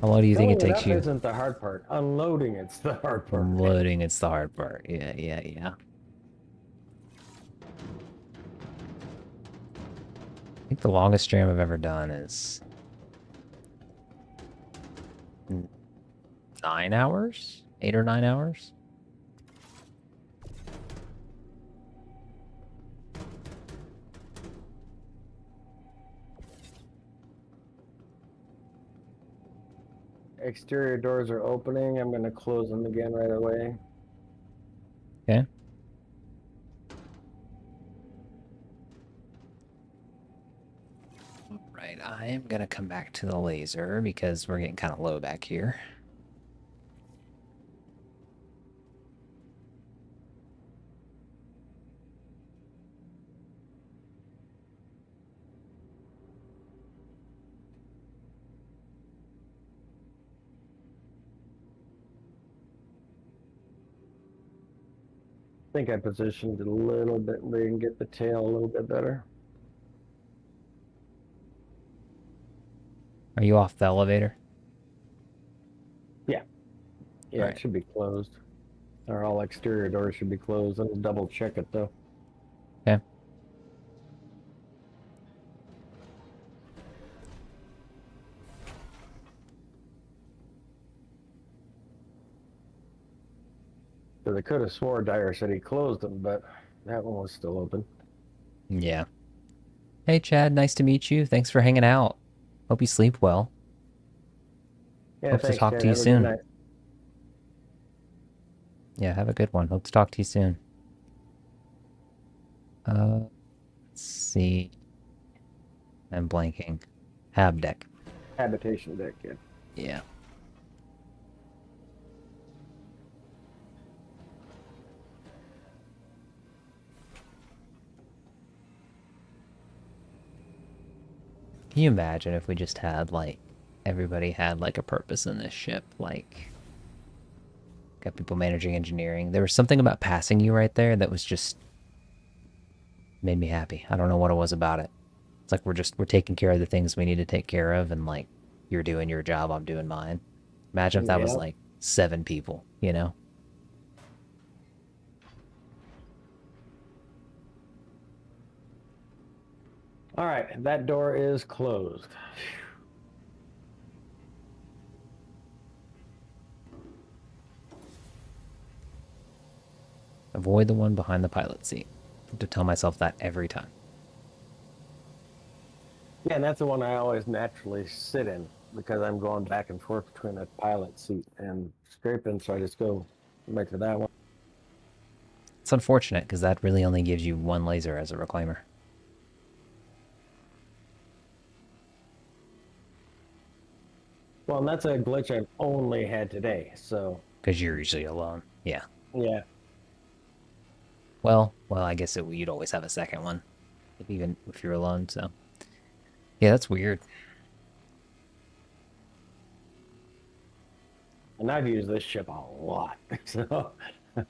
How long do you think it Filling it takes up you? isn't the hard part. Unloading it's the hard part. Loading, it's the hard part. Yeah, yeah, yeah. I think the longest stream I've ever done is 9 hours? 8 or 9 hours? Exterior doors are opening. I'm going to close them again right away. Okay. Right, I am gonna come back to the laser because we're getting kind of low back here. I think I positioned it a little bit where you can get the tail a little bit better. Are you off the elevator? Yeah. All Yeah, it right. should be closed. Or all exterior doors should be closed. I'll double check it though. Okay. Because I could have swore Dyer said he closed them, but that one was still open. Yeah. Hey, Chad. Nice to meet you. Thanks for hanging out. Hope you sleep well. Yeah, Hope to thanks, talk Chad. to you Have a good soon. night. Yeah, have a good one. Hope to talk to you soon. Let's see. I'm blanking. Hab deck. Habitation deck, yeah. Yeah. Can you imagine if we just had, like, everybody had, like, a purpose in this ship? Like, got people managing engineering. There was something about passing you right there that was just made me happy. I don't know what it was about it. It's like we're taking care of the things we need to take care of, and like you're doing your job, I'm doing mine. Imagine if that was Yeah. like 7 people, you know? All right, that door is closed. Avoid the one behind the pilot seat. I have to tell myself that every time. Yeah, and that's the one I always naturally sit in because I'm going back and forth between the pilot seat and scraping, so I just go right to that one. It's unfortunate because that really only gives you one laser as a reclaimer. Well, and that's a glitch I've only had today, so Because you're usually alone. Yeah. yeah. Well, I guess you'd always have a second one, even if you're alone. So yeah, that's weird. And I've used this ship a lot, so I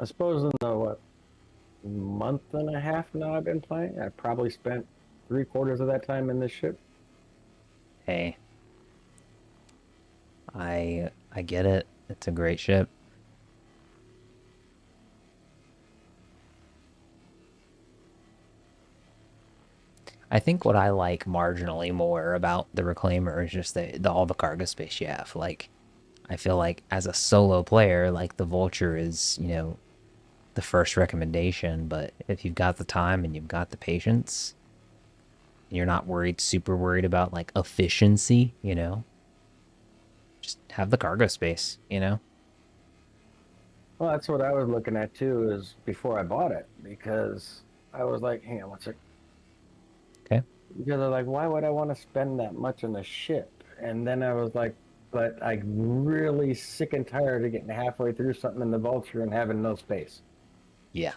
suppose in the what month and a half now I've been playing, I probably spent 3/4 of that time in this ship. Hey, I get it. It's a great ship. I think what I like marginally more about the Reclaimer is just all the cargo space you have. Like, I feel like as a solo player, like the Vulture is, the first recommendation. But if you've got the time and you've got the patience, and you're not super worried about like efficiency, just have the cargo space. Well, that's what I was looking at too, is before I bought it, because I was like, hang on, what's it? Okay. Because I was like, why would I want to spend that much on a ship? And then I was like, but I'm really sick and tired of getting halfway through something in the Vulture and having no space. Yeah.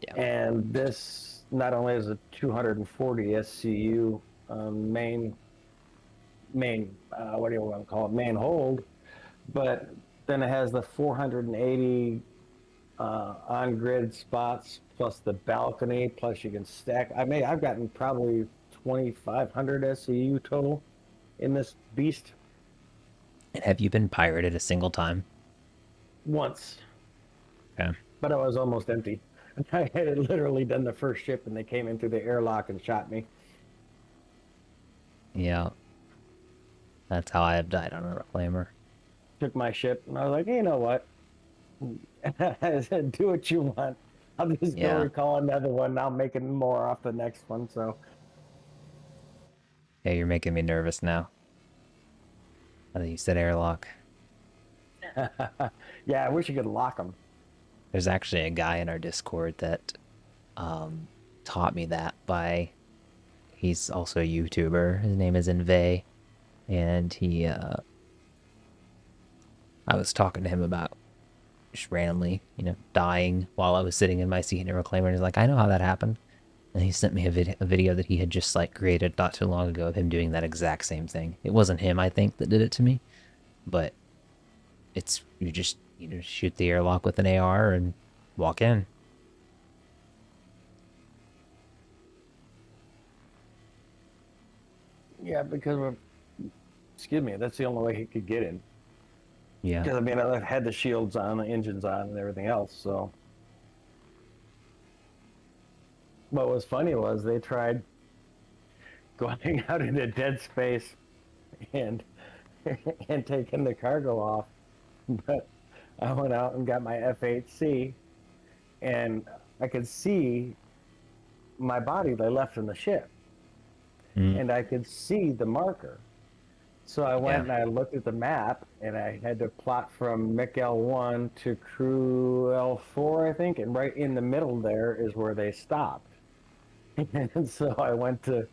Yeah. And this not only is a 240 SCU main what do you want to call it, main hold, but then it has the 480 on-grid spots plus the balcony, plus you can stack. I've gotten probably 2,500 SCU total in this beast And have you been pirated a single time? once, Okay. but I was almost empty. I had literally done the first ship, and they came in through the airlock and shot me. Yeah, that's how I have died on a reclaimer. Took my ship, and I was like, hey, you know what? I said, do what you want. I'll just go Yeah. recall another one. I'll make it more off the next one. So, Yeah, you're making me nervous now. I think you said airlock. yeah, I wish you could lock them. There's actually a guy in our Discord that taught me that by he's also a YouTuber. His name is Inve, and I was talking to him about just randomly, dying while I was sitting in my seat in a reclaimer. And he's like, I know how that happened. And he sent me a video that he had just like created not too long ago of him doing that exact same thing. It wasn't him, I think, that did it to me, but it's you just shoot the airlock with an AR and walk in. Yeah, because excuse me, that's the only way he could get in. Yeah, Because I had the shields on, the engines on, and everything else. So, what was funny was they tried going out into dead space and and taking the cargo off, but I went out and got my F8C, and I could see my body they left in the ship, mm, and I could see the marker. So I went yeah, and I looked at the map, and I had to plot from Mick L1 to Crew L4, I think, and right in the middle there is where they stopped. And so I went to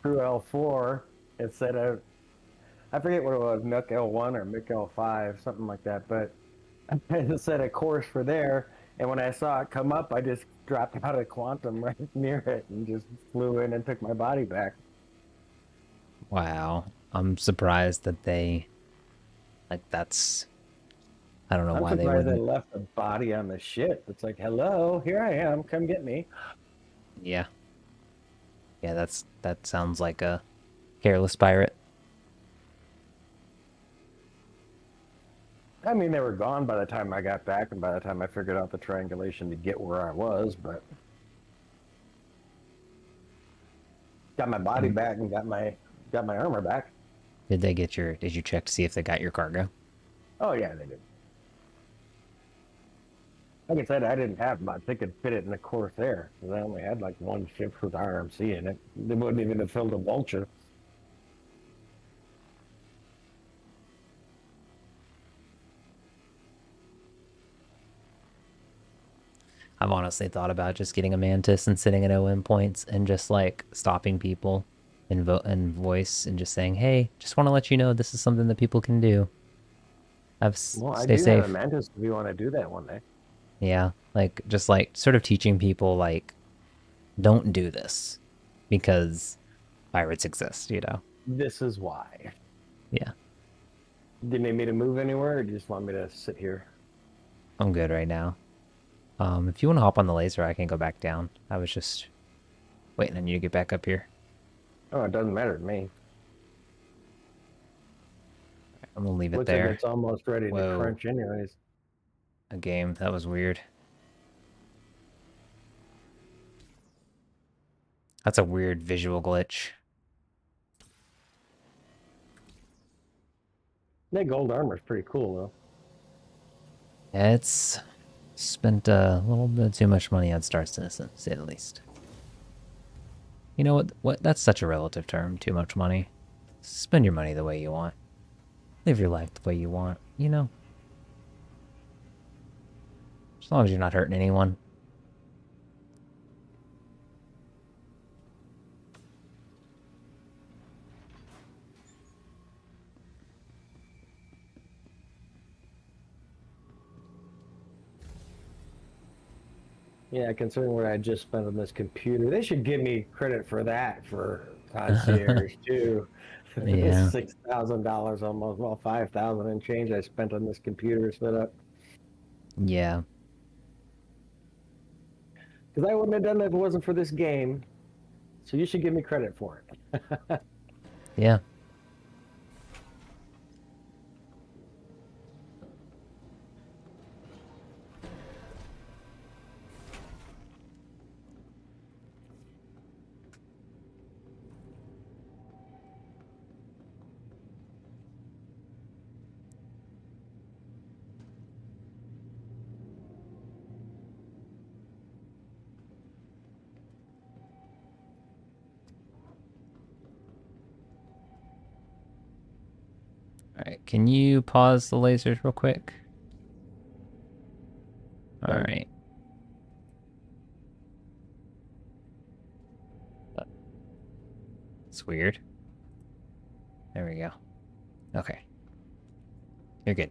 Crew L4 instead of, I forget what it was, Mick L1 or Mick L5, something like that, but I set a course for there, and when I saw it come up, I just dropped out of quantum right near it and just flew in and took my body back. wow. I'm surprised that they like that's. I don't know I'm why they surprised they wouldn't. left the body on the ship. It's like, hello, here I am, come get me. Yeah, yeah. That sounds like a careless pirate. I mean, they were gone by the time I got back and by the time I figured out the triangulation to get where I was, but got my body And back and got my armor back. did they get your? Did you check to see if they got your cargo? Oh yeah, they did. Like I said, I didn't have much. They could fit it in the Corsair because I only had like one ship with RMC in it. They wouldn't even have filled a vulture. I've honestly thought about just getting a mantis and sitting at OM points and just like stopping people and voice and just saying, "Hey, just want to let you know this is something that people can do. Well, I Stay do have a safe." mantis if you want to do that one day. Yeah, like just like sort of teaching people like don't do this because pirates exist. This is why. Yeah, Do you need me to move anywhere, or do you just want me to sit here? I'm good right now. If you want to hop on the laser, I can go back down. I was just waiting on you to get back up here. Oh, it doesn't matter to me. I'm gonna leave it Looks like there. it's almost ready to Whoa, crunch, anyways. a game. That was weird. That's a weird visual glitch. That gold armor is pretty cool, though. Yeah, it's spent a little bit too much money on Star Citizen, to say the least. You know what? What? That's such a relative term. Too much money. Spend your money the way you want. Live your life the way you want. As long as you're not hurting anyone. Yeah, considering what I just spent on this computer, they should give me credit for that for concierge too. Yeah. $6,000 almost, well, 5,000 and change I spent on this computer setup. Yeah. Because I wouldn't have done it if it wasn't for this game. So you should give me credit for it. Yeah. All right. Can you pause the lasers real quick? All Done. right. It's weird. There we go. Okay. You're good.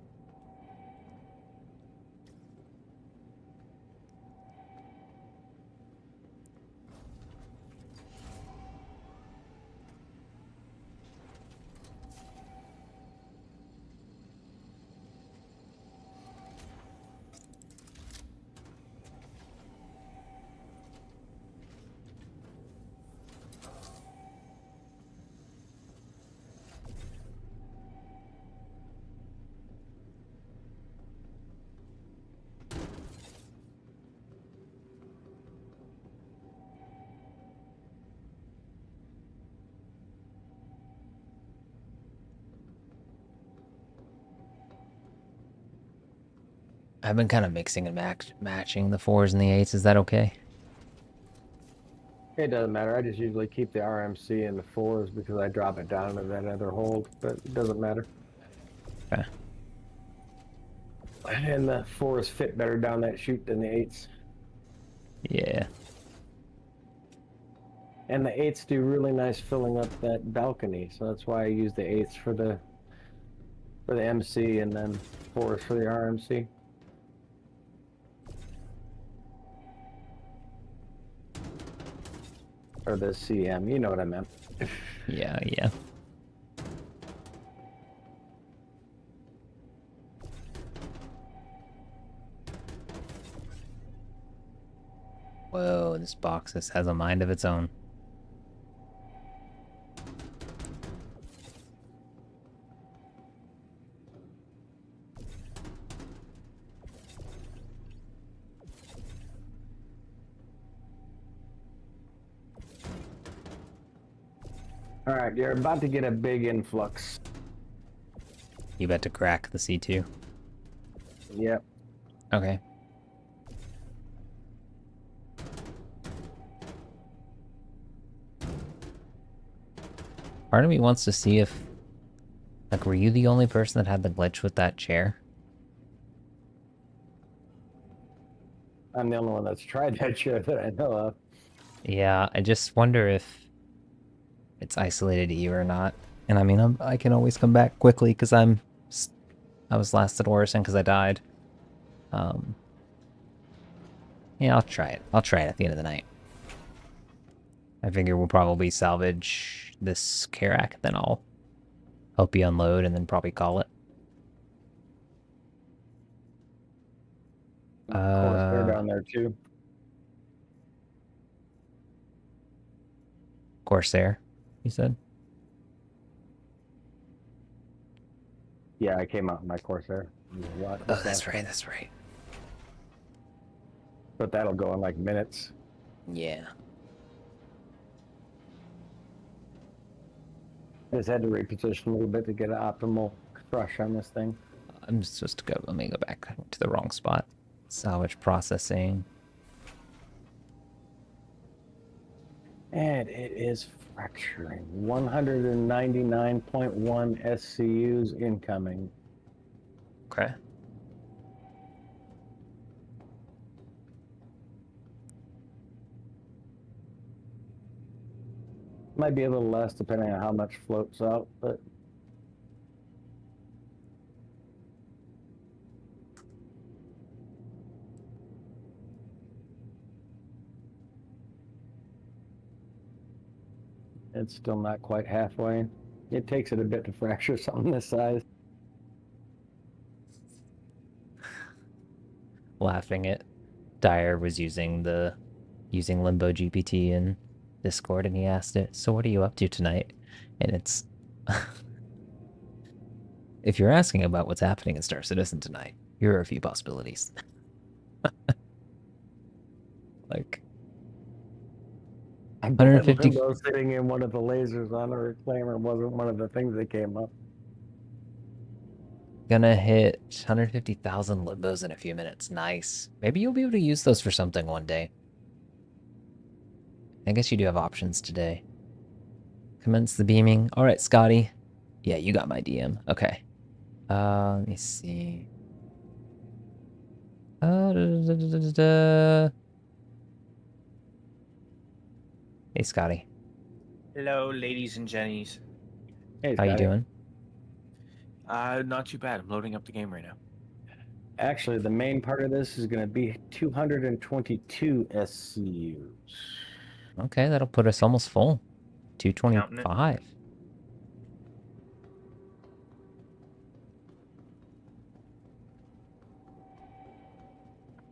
I've been kind of mixing and matching the 4s and the 8s. Is that okay? It doesn't matter. I just usually keep the RMC in the 4s because I drop it down to that other hold, but it doesn't matter. Okay. And the 4s fit better down that chute than the 8s. Yeah. And the 8s do really nice filling up that balcony, so that's why I use the 8s for the MC and then 4s for the RMC. Or the CM, you know what I meant. Yeah, yeah. Whoa, this box has a mind of its own. All right, you're about to get a big influx. You bet to crack the C2. Yep. Okay. Part of me wants to see if... Like, were you the only person that had the glitch with that chair? I'm the only one that's tried that chair that I know of. Yeah, I just wonder if it's isolated to you or not. And I mean, I can always come back quickly because I was last at Orison because I died. Um, yeah, I'll try it. I'll try it at the end of the night. I figure we'll probably salvage this Karak, then I'll help you unload and then probably call it. Of course, they're down there too. Corsair, you said? Yeah, I came out in my Corsair. Oh, that's right, that's right. But that'll go in like minutes. Yeah. Just had to reposition a little bit to get an optimal crush on this thing. I'm supposed to go, let me go back to the wrong spot. Salvage processing. And it is fracturing. 199.1 SCUs incoming. Okay. Might be a little less depending on how much floats out, but it's still not quite halfway. It takes it a bit to fracture something this size. Laughing at Dyer was using the using Limbo GPT in Discord, and he asked it, "So what are you up to tonight?" And it's if you're asking about what's happening in Star Citizen tonight, here are a few possibilities. Like I bet 150 Limbo sitting in one of the lasers on a reclaimer wasn't one of the things that came up. gonna hit 150,000 limbos in a few minutes. Nice. Maybe you'll be able to use those for something one day. I guess you do have options today. Commence the beaming. All right, Scotty. Yeah, you got my DM. Okay. Let me see. Da, da, da, da, da. Hey, Scotty. Hello, ladies and jennies. Hey, How you Scotty. doing? Not too bad. I'm loading up the game right now. Actually, the main part of this is going to be 222 SCUs. Okay, that'll put us almost full. Counting it. 225.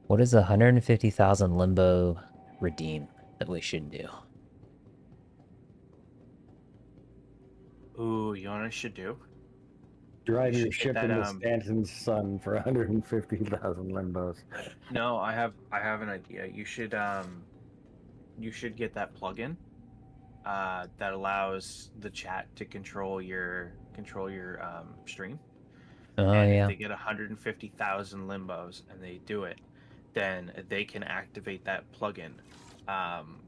What is 150,000 limbo redeem that we should do? Ooh, you know what I should do? Drive You your should get ship that, into Stanton's sun for 150,000 limbos. No, I have an idea. You should get that plugin that allows the chat to control your stream. Oh, And if yeah. they get 150,000 limbos and they do it, then they can activate that plugin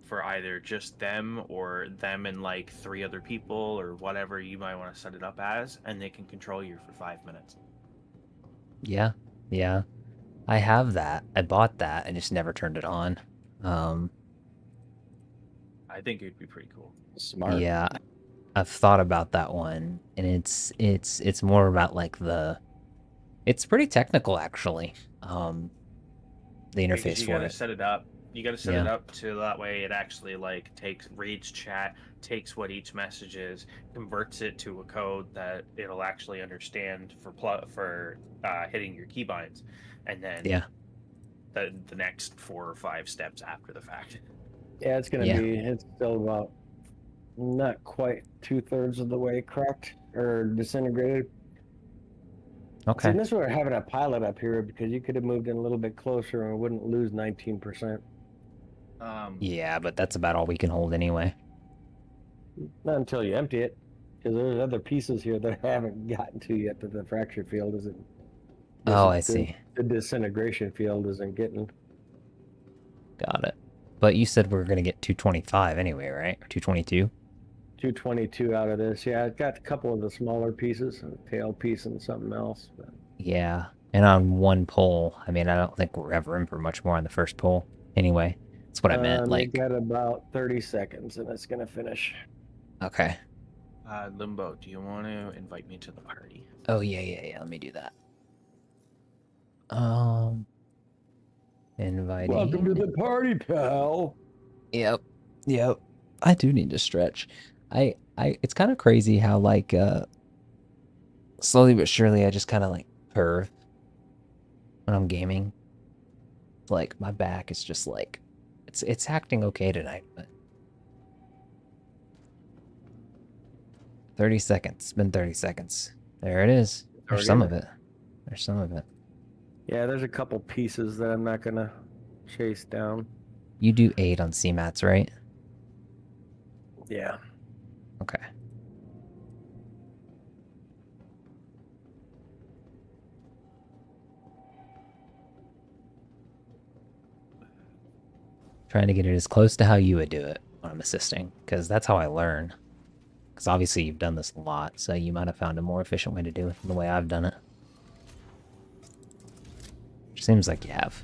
for either just them or them and like 3 other people or whatever you might want to set it up as, and they can control you for 5 minutes. Yeah. Yeah. I have that. I bought that and just never turned it on. I think it'd be pretty cool. Smart. Yeah. I've thought about that one, and it's more about like it's pretty technical actually. The Because interface you for gotta it. set it up. You gotta set Yeah. it up to that way it actually like reads chat, takes what each message is, converts it to a code that it'll actually understand for hitting your keybinds, and then Yeah. the next 4 or 5 steps after the fact. Yeah, it's going to Yeah. be, it's still about not quite 2/3 of the way cracked or disintegrated. See, Okay. and this is why we're having a pilot up here, because you could have moved in a little bit closer and wouldn't lose 19%. Yeah, but that's about all we can hold anyway. Not until you empty it, because there's other pieces here that I haven't gotten to yet that the fracture field isn't. Oh, I see. The disintegration field isn't getting. Got it. But you said we are gonna get 225 anyway, right? Or 222? 222 out of this. Yeah, I've got a couple of the smaller pieces, a tail piece and something else. But... Yeah. And on one pull, I mean, I don't think we're ever in for much more on the first pull. Anyway, that's what I meant. You Like, got about 30 seconds and it's going to finish. okay. Limbo, do you want to invite me to the party? Oh, yeah. Let me do that. Inviting. Welcome to the party, pal. Yep. I do need to stretch. It's kind of crazy how, like, slowly but surely I just kind of, like, curve when I'm gaming. Like, my back is just, like, it's acting okay tonight, but 30 seconds. It's been 30 seconds. There it is. There's some of it. Yeah, there's a couple pieces that I'm not going to chase down. You do 8 on CMATs, right? Yeah. Okay. Trying to get it as close to how you would do it when I'm assisting, because that's how I learn. Because obviously you've done this a lot, so you might have found a more efficient way to do it than the way I've done it. Which seems like you have.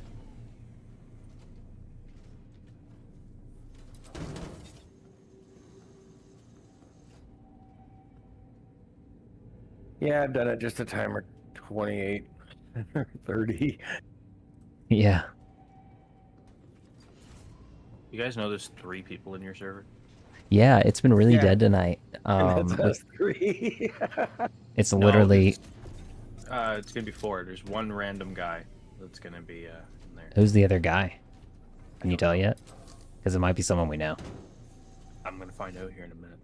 Yeah, I've done it just a timer 28 or 30. Yeah. You guys know there's 3 people in your server? Yeah, it's been really Yeah. dead tonight. And that's us 3. It's No, literally... it's gonna be 4. There's one random guy that's gonna be in there. Who's the other guy? Can you tell yet? Because it might be someone we know. I'm gonna find out here in a minute.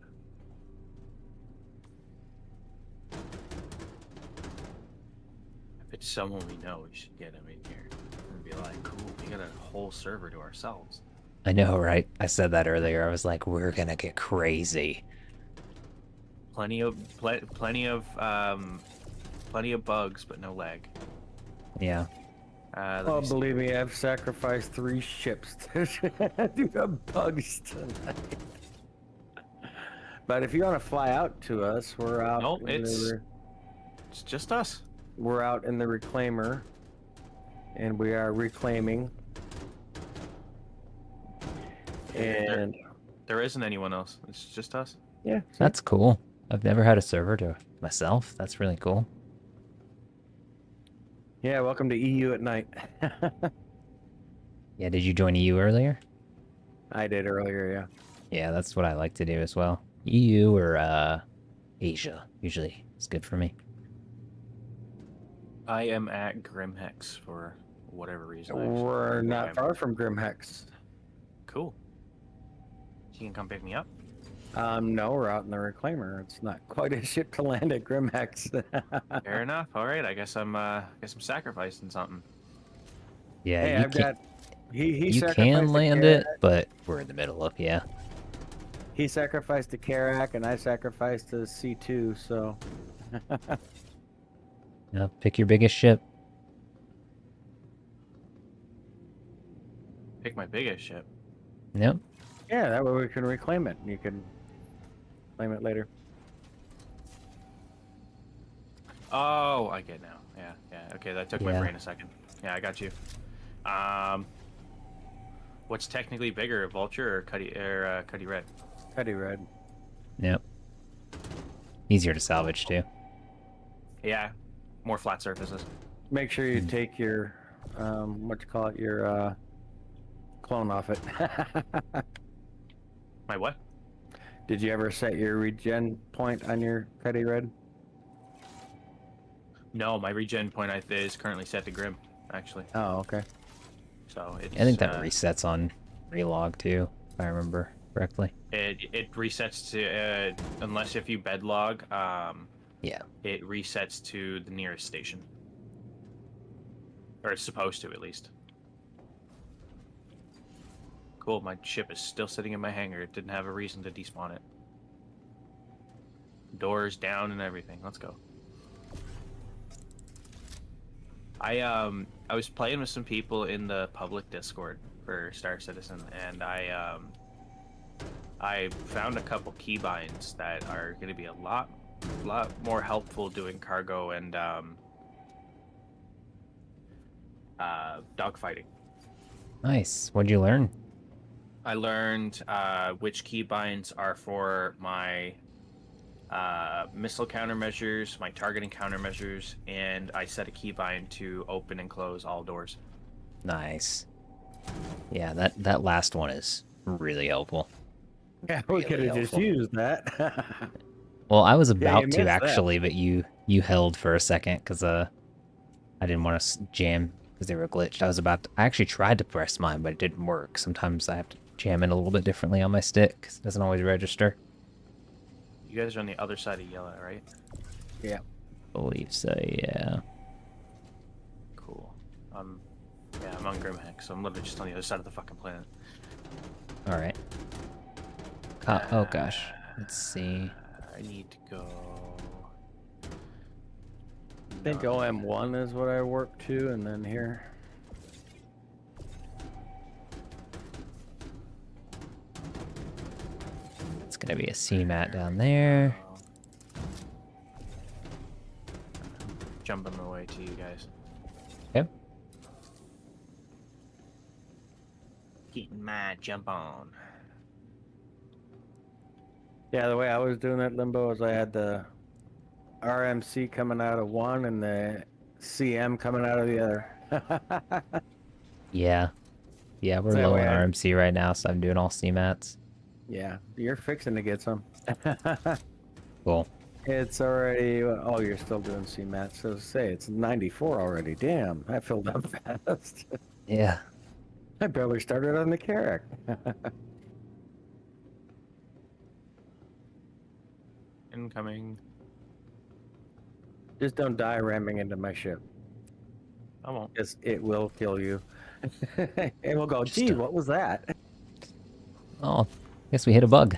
If it's someone we know, we should get him in here and be like, "Cool, we got a whole server to ourselves." I know, right? I said that earlier. I was like, we're gonna get crazy. Plenty of plenty of bugs, but no lag. Yeah. Let Oh, me see. believe me, I've sacrificed 3 ships to do the bugs tonight. But if you want to fly out to us, we're out. No, in the, it's just us. we're out in the reclaimer, and we are reclaiming. And There isn't anyone else. It's just us. yeah, That's cool. I've never had a server to myself. That's really cool. yeah. Welcome to EU at night. Yeah, did you join EU earlier? I did earlier, yeah. Yeah, that's what I like to do as well. EU or Asia, usually. It's good for me. I am at Grimhex for whatever reason. We're not far from Grimhex. Cool. You can come pick me up. No, we're out in the reclaimer. It's not quite a ship to land at Grimhex. Fair enough. All right. I guess I'm sacrificing something. Yeah, Hey, you I've can, got. He you sacrificed can a land Karak. it, but we're in the middle of, yeah. He sacrificed a Karak, and I sacrificed a C2. So Yeah, pick your biggest ship. Pick my biggest ship. Yep. yeah, that way we can reclaim it. You can claim it later. Oh, I get now. Yeah, yeah. Okay, that took my Yeah. brain a second. Yeah, I got you. What's technically bigger, Vulture or Cuddy Red? Cuddy Red. Yep. Easier to salvage, too. Yeah, more flat surfaces. Make sure you take your what you call it, your clone off it. My what? Did you ever set your regen point on your Cuddy Red? No, my regen point is currently set to Grim, actually. Oh, okay. So it's. I think that resets on relog, too, if I remember correctly. It resets to unless if you bedlog, Yeah. it resets to the nearest station, or it's supposed to at least. Cool. My ship is still sitting in my hangar. It didn't have a reason to despawn it. Doors down and everything. Let's go. I was playing with some people in the public Discord for Star Citizen, and I found a couple keybinds that are going to be a lot more helpful doing cargo and dogfighting. Nice. What'd you learn? I learned which keybinds are for my missile countermeasures, my targeting countermeasures, and I set a keybind to open and close all doors. Nice. Yeah, that last one is really helpful. Yeah, we Really could have just helpful. used that. Well, I was Yeah, you about to missed that. actually, but you held for a second because I didn't want to jam because they were glitched. I actually tried to press mine, but it didn't work. Sometimes I have to jam it a little bit differently on my stick 'cause it doesn't always register. You guys are on the other side of yellow, right? Yeah. I believe so, yeah. Cool. Yeah, I'm on Grimhex, so I'm literally just on the other side of the fucking planet. All right. Oh gosh. Let's see. I need to go. I think OM1 is what I work to, and then here. It's gonna be a CMAT down there. Jumping my way to you guys. Okay. Getting my jump on. Yeah, the way I was doing that limbo is I had the RMC coming out of one and the CM coming out of the other. Yeah. Yeah, we're That low way on I- RMC right now, so I'm doing all CMATs. Yeah, you're fixing to get some. Cool. It's already. Oh, you're still doing CMAT. So say it's 94 already. Damn, that filled up fast. Yeah. I barely started on the Carrack. Incoming. Just don't die ramming into my ship, I won't. because it will kill you. And we'll go, Just gee, a- what was that? Oh, guess we hit a bug.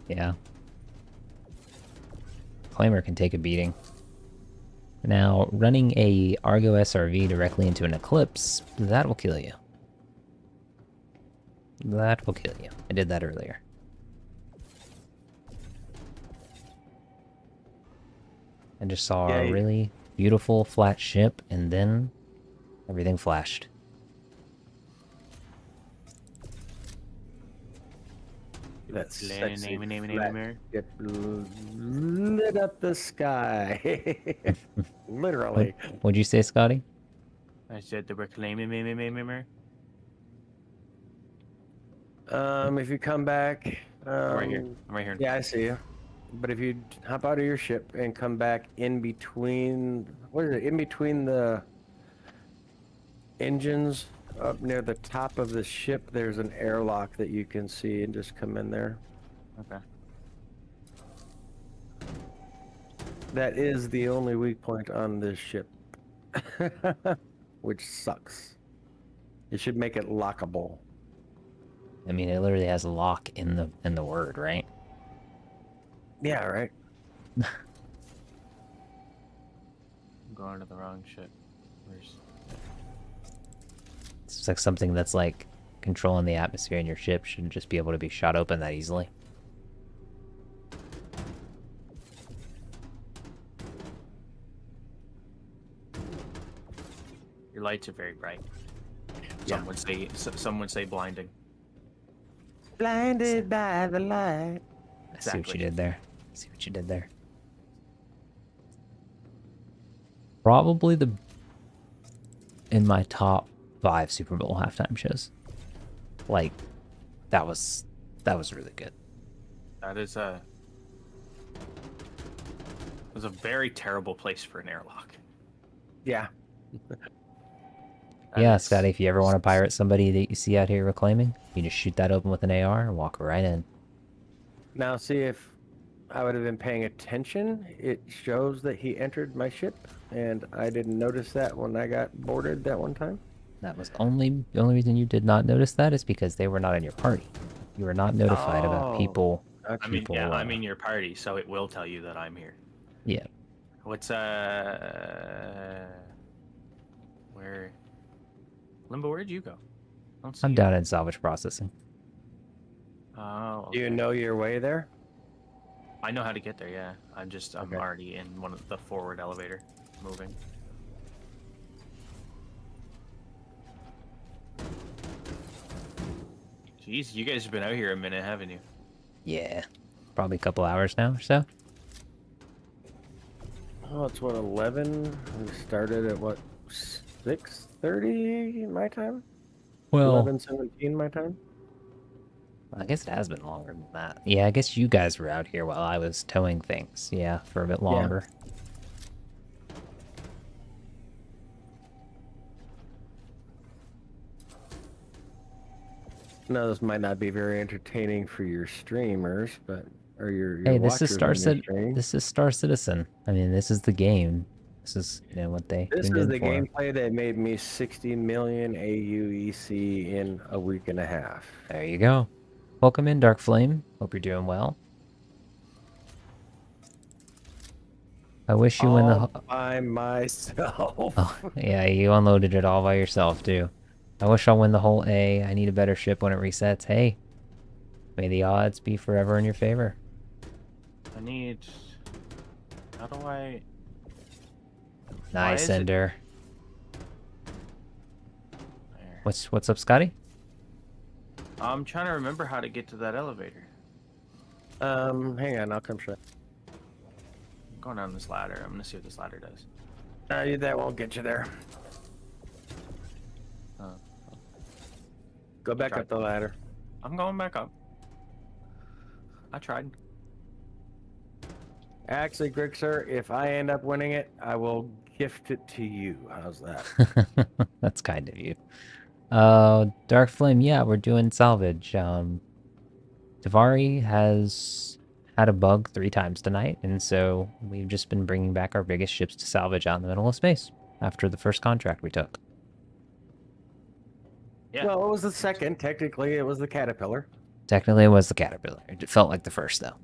Yeah. Claimer can take a beating. Now, running a Argo SRV directly into an Eclipse, that will kill you. That will kill you. I did that earlier. I just saw Yeah, a really beautiful flat ship, and then everything flashed. that sexy Name, flat ship lit up the sky. Literally. What'd you say, Scotty? I said the reclaiming. If you come back, I'm right here. I'm right here. yeah, I see you. But if you hop out of your ship and come back in between, what is it? In between the engines, up near the top of the ship, there's an airlock that you can see, and just come in there. Okay. That is the only weak point on this ship, which sucks. You should make it lockable. I mean, it literally has a lock in the word, right? Yeah, right. I'm going to the wrong ship. Where's... It's like something that's like controlling the atmosphere in your ship shouldn't just be able to be shot open that easily. Your lights are very bright. Yeah. Some would say blinding. Blinded by the light. I see what you did there. I see what you did there. Probably in my top 5 Super Bowl halftime shows. Like, that was really good. That is a... It was a very terrible place for an airlock. Yeah. Yeah, Scotty, if you ever want to pirate somebody that you see out here reclaiming, you just shoot that open with an AR and walk right in. Now, see if I would have been paying attention. It shows that he entered my ship, and I didn't notice that when I got boarded that one time. That was the only reason you did not notice that is because they were not in your party. You were not notified about people. I mean, I'm in your party, so it will tell you that I'm here. Yeah. What's where? Limbo, where'd you go? I don't see I'm you. down in salvage processing. Oh, Do you okay. know your way there? I know how to get there. Yeah, I'm Okay. already in one of the forward elevator, moving. Jeez, you guys have been out here a minute, haven't you? Yeah. Probably a couple hours now or so. Oh, it's what, 11? We started at what, 6:30 my time? Well, 11:17 my time? I guess it has been longer than that. Yeah, I guess you guys were out here while I was towing things. Yeah, for a bit longer. Now, this might not be very entertaining for your streamers, but or your Hey, this is watchers on your stream. This is Star Citizen. I mean, this is the game. This is, what they This tuned is in the for. gameplay that made me 60 million AUEC in a week and a half. There you go. Welcome in, Dark Flame. Hope you're doing well. I wish you win the... All by myself. Oh, yeah, you unloaded it all by yourself, too. I wish I'll win the whole A. I need a better ship when it resets. Hey, may the odds be forever in your favor. I need. How do I? Nice, is it- Ender. There. What's up, Scotty? I'm trying to remember how to get to that elevator. Hang on, I'll come show. I'm going down this ladder. I'm gonna see what this ladder does. That won't get you there. Go back up the ladder. I'm going back up. I tried. Actually, Greg, sir, if I end up winning it, I will gift it to you. How's that? That's kind of you. Dark Flame, yeah, we're doing salvage. Davari has had a bug 3 times tonight, and so we've just been bringing back our biggest ships to salvage out in the middle of space after the first contract we took. Yeah. Well, it was the second. Technically, it was the Caterpillar. Technically, it was the Caterpillar. It felt like the first, though.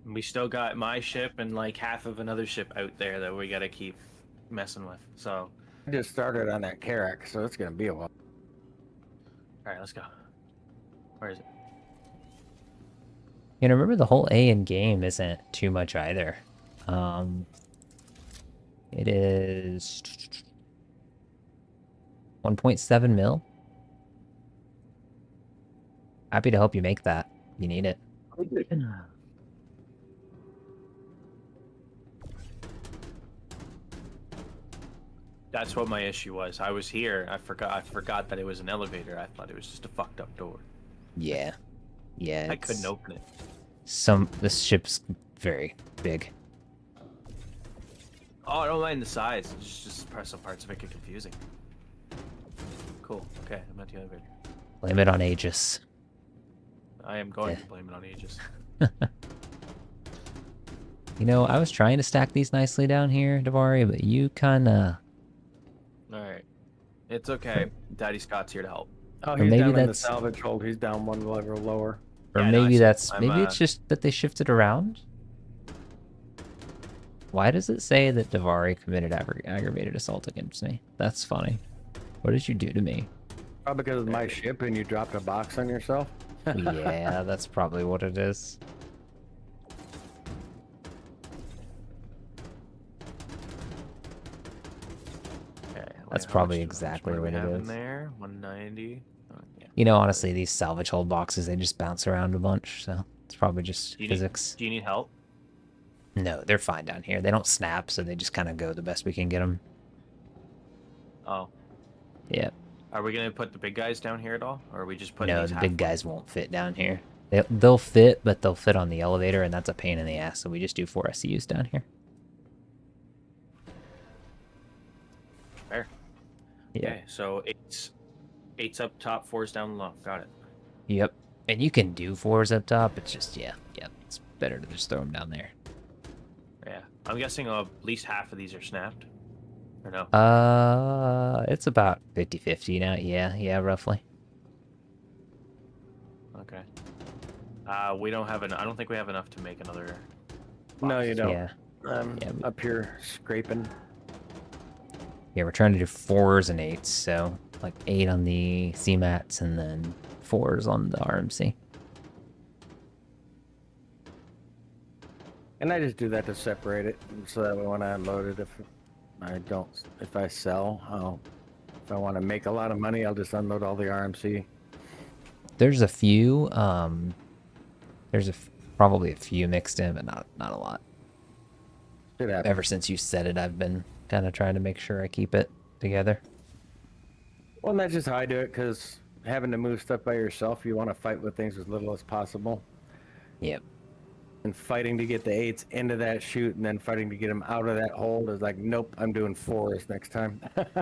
We still got my ship and like half of another ship out there that we gotta keep messing with. So, I just started on that Carrack, so it's gonna be a while. all right, let's go. Where is it? You know, remember the whole A in game isn't too much either. It is 1.7 mil. Happy to help you make that. You need it. That's what my issue was. I was here. I forgot that it was an elevator. I thought it was just a fucked up door. Yeah. Yeah. I couldn't open it. This ship's very big. Oh, I don't mind the size. It's just some parts make it confusing. Cool. Okay, I'm at the elevator. Blame it on Aegis. I am going to blame it on Aegis. You know, I was trying to stack these nicely down here, Davari, but you kinda... Alright. It's okay. Daddy Scott's here to help. Oh, Or he's maybe down in the that's- salvage hold. He's down one level lower. Or Yeah, no, I maybe see. that's... I'm, Maybe it's just that they shifted around? Why does it say that Davari committed aggravated assault against me? That's funny. What did you do to me? Probably because of my ship and you dropped a box on yourself. Yeah, that's probably what it is. Okay, That's how probably much exactly do we what it have in is. there? 190. Oh, yeah. You know, honestly, these salvage hold boxes, they just bounce around a bunch, so it's probably just physics. Do you need help? No, they're fine down here. They don't snap, so they just kind of go the best we can get them. Oh. Yeah. Are we gonna put the big guys down here at all, or are we just putting No, these the half big guys won't fit down here. They'll fit, but they'll fit on the elevator, and that's a pain in the ass, so we just do 4 SCUs down here. Fair. Yeah. Okay, so eight's up top, 4's down low. Got it. Yep. And you can do 4s up top, it's just, yeah, it's better to just throw them down there. Yeah, I'm guessing at least half of these are snapped, or no? It's about 50-50 now. Yeah, roughly. Okay. We don't have I don't think we have enough to make another. No, you don't. Yeah. Yeah, Up here scraping. Yeah, we're trying to do 4s and 8s, so like 8 on the CMATs and then 4s on the RMC. And I just do that to separate it, so that way when I unload it, if I sell, if I want to make a lot of money, I'll just unload all the RMC. There's a few, probably a few mixed in, but not a lot. Should happen. Ever since you said it, I've been kind of trying to make sure I keep it together. Well, and that's just how I do it, because having to move stuff by yourself, you want to fight with things as little as possible. Yep. And fighting to get the 8s into that chute, and then fighting to get them out of that hole is like, nope, I'm doing 4s next time.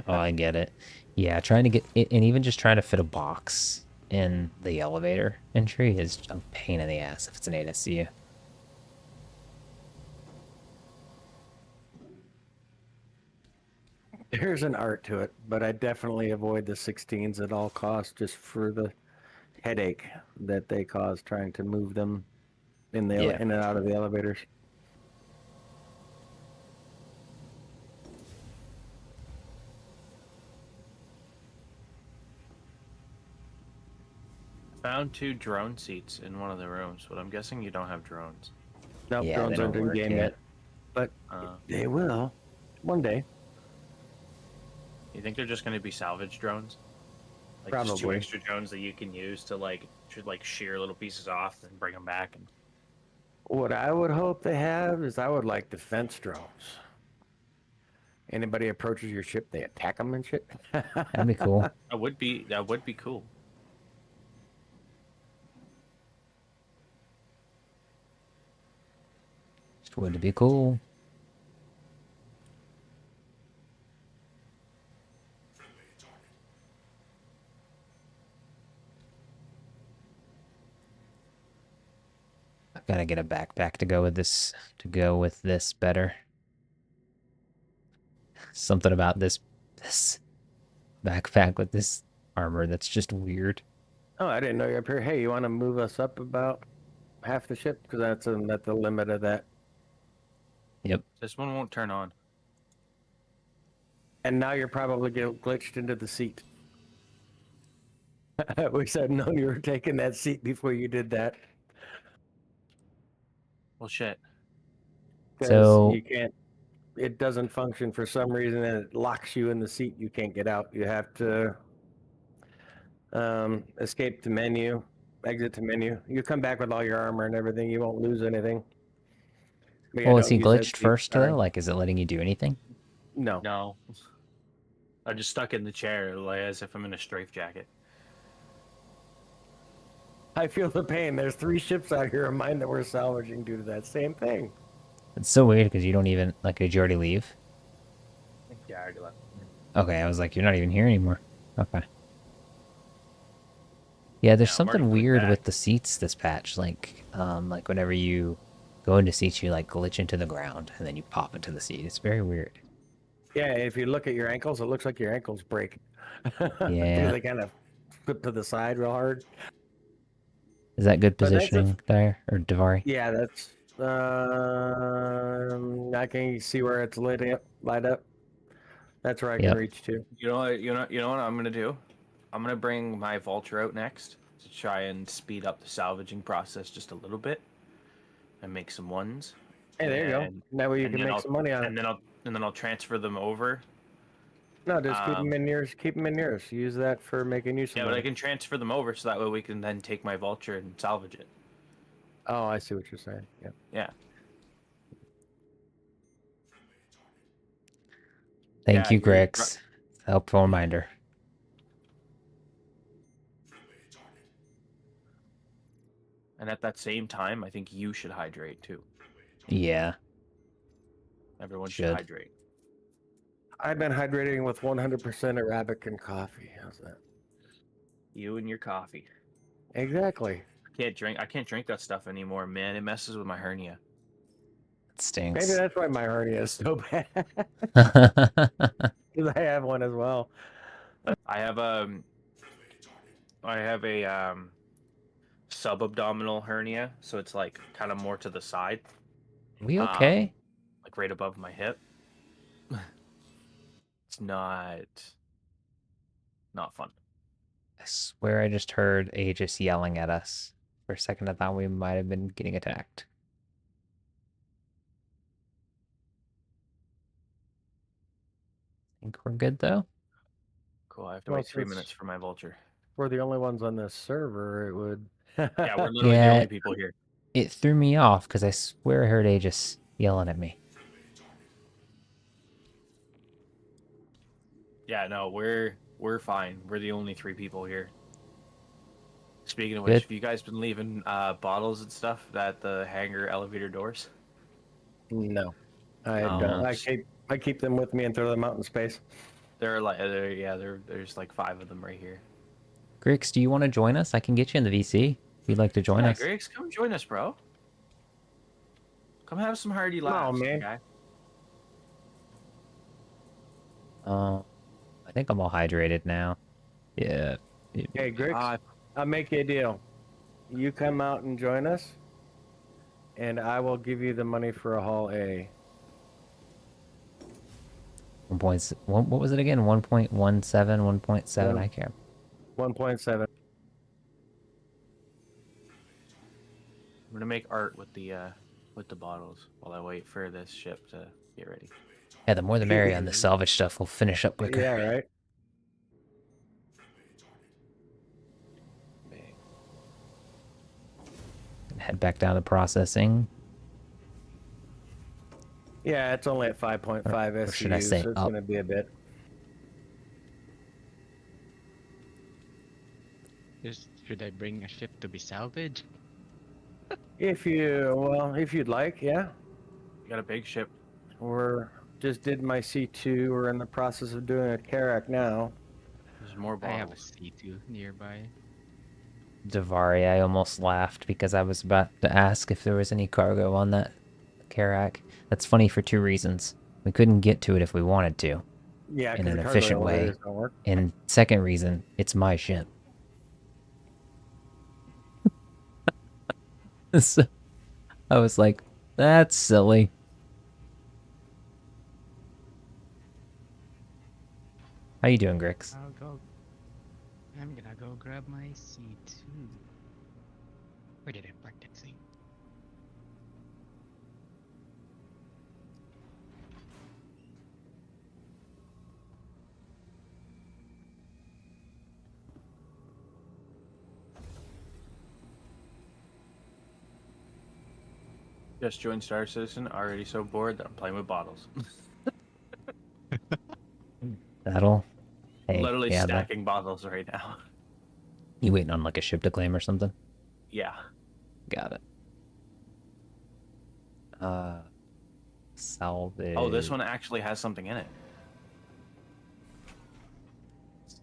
Oh, I get it. Yeah, trying to get it, and even just trying to fit a box in the elevator entry is a pain in the ass if it's an 8 SCU. There's an art to it, but I definitely avoid the 16s at all costs, just for the headache that they cause trying to move them in Yeah. and out of the elevators. Found 2 drone seats in one of the rooms, but I'm guessing you don't have drones. Nope, Yeah, drones they aren't don't in work game yet. yet, but they will one day. You think they're just going to be salvage drones? Like just 2 Probably. extra drones that you can use to should shear little pieces off and bring them back. And What I would hope they have is I would like defense drones. Anybody approaches your ship, they attack them and shit. That'd be cool. that would be cool. Would be cool. I've got to get a backpack to go with this. To go with this better. Something about this backpack with this armor that's just weird. Oh, I didn't know you're up here. Hey, you want to move us up about half the ship? Because that's at the limit of that. Yep. This one won't turn on. And now you're probably glitched into the seat. I wish I'd known you were taking that seat before you did that. Well, shit. Because So you can't, it doesn't function for some reason and it locks you in the seat. You can't get out. You have to escape the menu, exit to menu. You come back with all your armor and everything. You won't lose anything. But yeah, well, is don't he use that glitched seat. first Sorry. though? Like, is it letting you do anything? No. No. I'm just stuck in the chair, like as if I'm in a straitjacket. I feel the pain. There's 3 ships out here of mine that we're salvaging due to that same thing. It's so weird because you don't even like. Did you already leave? Yeah, I already left. Okay, I was like, you're not even here anymore. Okay. Yeah, there's Yeah, I'm already something coming weird back. with the seats this patch. Like whenever you go into seats, you like glitch into the ground and then you pop into the seat. It's very weird. Yeah, if you look at your ankles, it looks like your ankles break. Because Yeah. they kind of flip to the side real hard. Is that good But that's positioning there, or Davari? yeah, that's I can see where it's light up. That's where I can Yep. reach to. You know what I'm gonna do? I'm gonna bring my vulture out next to try and speed up the salvaging process just a little bit and make some ones. Hey, there you go. And That way you and can then make I'll some money on it. and then I'll and then I'll transfer them over. No, just keep them Um, in yours. Keep them in yours. Use that for making use of yeah, but I money. can transfer them over so that way we can then take my vulture and salvage it. Oh, I see what you're saying. Yeah. Yeah. Thank Yeah, you, you're Grix. Helpful reminder. and at that same time, I think you should hydrate too. Yeah, Everyone should should. hydrate. I've been hydrating with 100% Arabican coffee. How's that? You and your coffee. Exactly. I can't drink that stuff anymore, man. It messes with my hernia. It Maybe stinks. that's why my hernia is so bad. Because I have one as well. I have a subabdominal hernia, so it's like kind of more to the side, We um, okay? like right above my hip. It's not fun. I swear I just heard Aegis yelling at us. For a second, I thought we might have been getting attacked. Think we're good though? Cool. I have to Well, wait 3 since minutes for my vulture. we're the only ones on this server, it would. Yeah, we're literally the Yeah, only people here. it threw me off because I swear I heard Aegis yelling at me. Yeah, no, we're fine. We're the only 3 people here. Speaking of which, Good. have you guys been leaving bottles and stuff at the hangar elevator doors? No, I Oh, don't. No. I keep them with me and throw them out in space. there's like 5 of them right here. Grix, do you want to join us? I can get you in the VC if you'd like to join Yeah, us. Griggs, come join us, bro. Come have some hearty Come on, laughs, my man. guy. I think I'm all hydrated now. Yeah. Hey, Grix, I'll make you a deal. You come out and join us, and I will give you the money for a Hall A. 1. What was it again? 1.17, 1.7. One- I can't. 1.7. I'm gonna make art with the bottles while I wait for this ship to get ready. Yeah, the more the merrier on the salvage stuff. We'll finish up quicker. Yeah, right. Head back down to processing. Yeah, it's only at 5.5 SCU, or should I say so it's up? going to be a bit. Should I bring a ship to be salvaged? If you'd like, yeah. Got a big ship. We're just did my C2. We're in the process of doing a Karak now. There's more I have a bottles. C2 nearby. Davari, I almost laughed because I was about to ask if there was any cargo on that Karak. That's funny for two reasons. We couldn't get to it if we wanted to, Yeah, in because an the cargo efficient way. elevators don't work. And second reason, it's my ship. So I was like, that's silly. How you doing, Grix? I'll go. I'm gonna go grab my C2. Where did I park that thing? Just joined Star Citizen. Already so bored that I'm playing with bottles. That'll. Hey, Literally yeah, stacking bottles right now. you waiting on like a ship to claim or something? Yeah. Got it. Salvage. Oh, this one actually has something in it.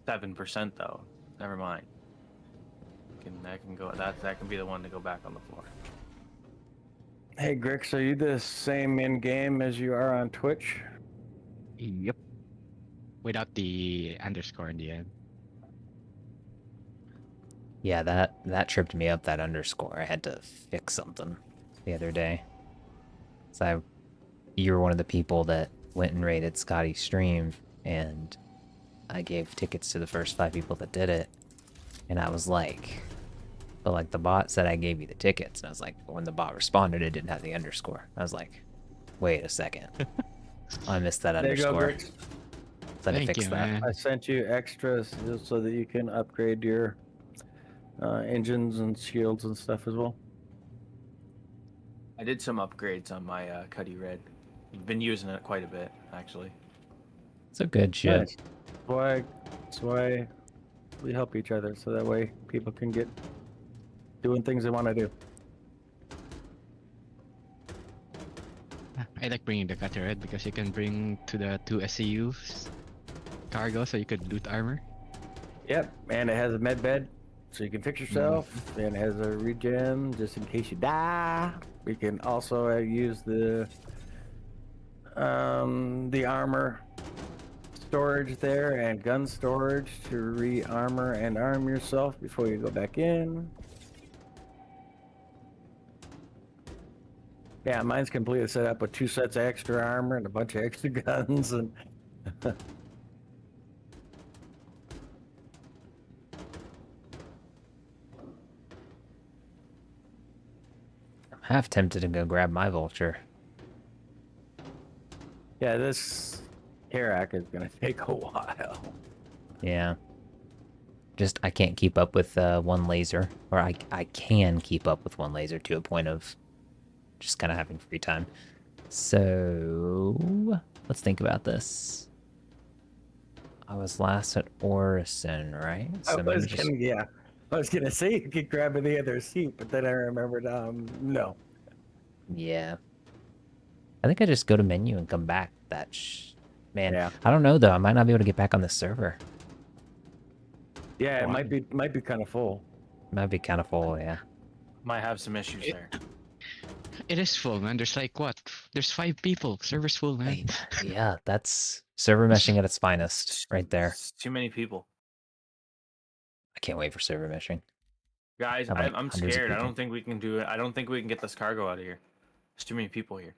7% though. Never mind. That can go. That can be the one to go back on the floor. Hey, Grix, are you the same in game as you are on Twitch? Yep. Without the underscore in the end. Yeah, that tripped me up. That underscore. I had to fix something the other day. So you were one of the people that went and rated Scotty's stream, and I gave tickets to the first 5 people that did it, and I was like, but like the bot said I gave you the tickets, and I was like, but when the bot responded, it didn't have the underscore. I was like, wait a second, I missed that There you go, underscore. Grix. So I had to Thank fix you, that. man. I sent you extras just so that you can upgrade your engines and shields and stuff as well. I did some upgrades on my Cuddy Red. I've been using it quite a bit, actually. It's a good ship. Nice. That's why we help each other, so that way people can get doing things they want to do. I like bringing the cutter red because you can bring to the 2 SCUs cargo so you could loot armor. Yep, and it has a med bed, so you can fix yourself, and it has a regen just in case you die. We can also use the armor storage there and gun storage to re-armor and arm yourself before you go back in. Yeah, mine's completely set up with 2 sets of extra armor and a bunch of extra guns and I'm half tempted to go grab my vulture. yeah, this Karak is gonna take a while. Yeah. Just I can't keep up with one laser, or I can keep up with one laser to a point of just kind of having free time. So let's think about this. I was last at Orison, right? So I was gonna say you could grab the other seat, but then I remembered, no. Yeah. I think I just go to menu and come back. Man, Yeah. I don't know though. I might not be able to get back on this server. Yeah, it Why? might be kind of full. Might be kind of full, yeah. Might have some issues there. It is full, man. There's like what? There's 5 people. Server's full, man. Yeah, that's server meshing at its finest right there. It's too many people. I can't wait for server meshing. Guys, Have, like, I'm hundreds of scared. I people. don't think we can do it. I don't think we can get this cargo out of here. There's too many people here.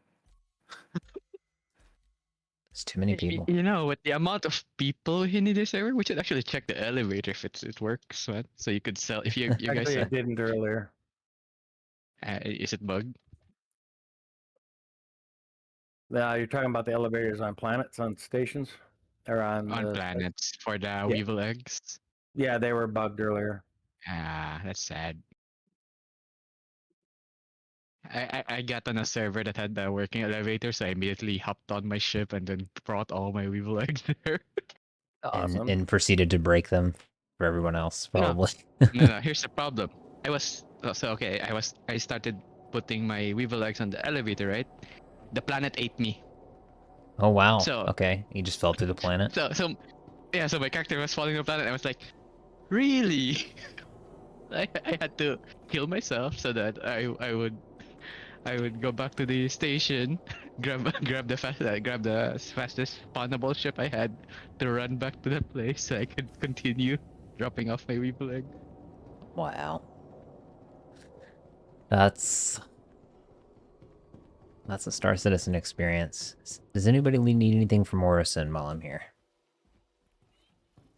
There's too many people. You know, with the amount of people in this server, we should actually check the elevator if it works, man. So you could sell if you guys. Actually, it didn't earlier. Is it bugged? Now you're talking about the elevators on planets, on stations, or on Planets for the yeah. Weevil eggs. Yeah, they were bugged earlier. Ah, that's sad. I got on a server that had the working elevator, so I immediately hopped on my ship and then brought all my Weevil eggs there. Awesome. And proceeded to break them for everyone else, No. probably. No, here's the problem. I started putting my Weevil eggs on the elevator, right? the planet ate me. Oh wow. So Okay, you just fell through the planet. so yeah. So my character was falling on the planet. I was like, really? I had to kill myself so that I would go back to the station, grab the fastest spawnable ship I had to run back to the place so I could continue dropping off my weeble egg. Wow. That's a Star Citizen experience. Does anybody need anything from Morrison while I'm here?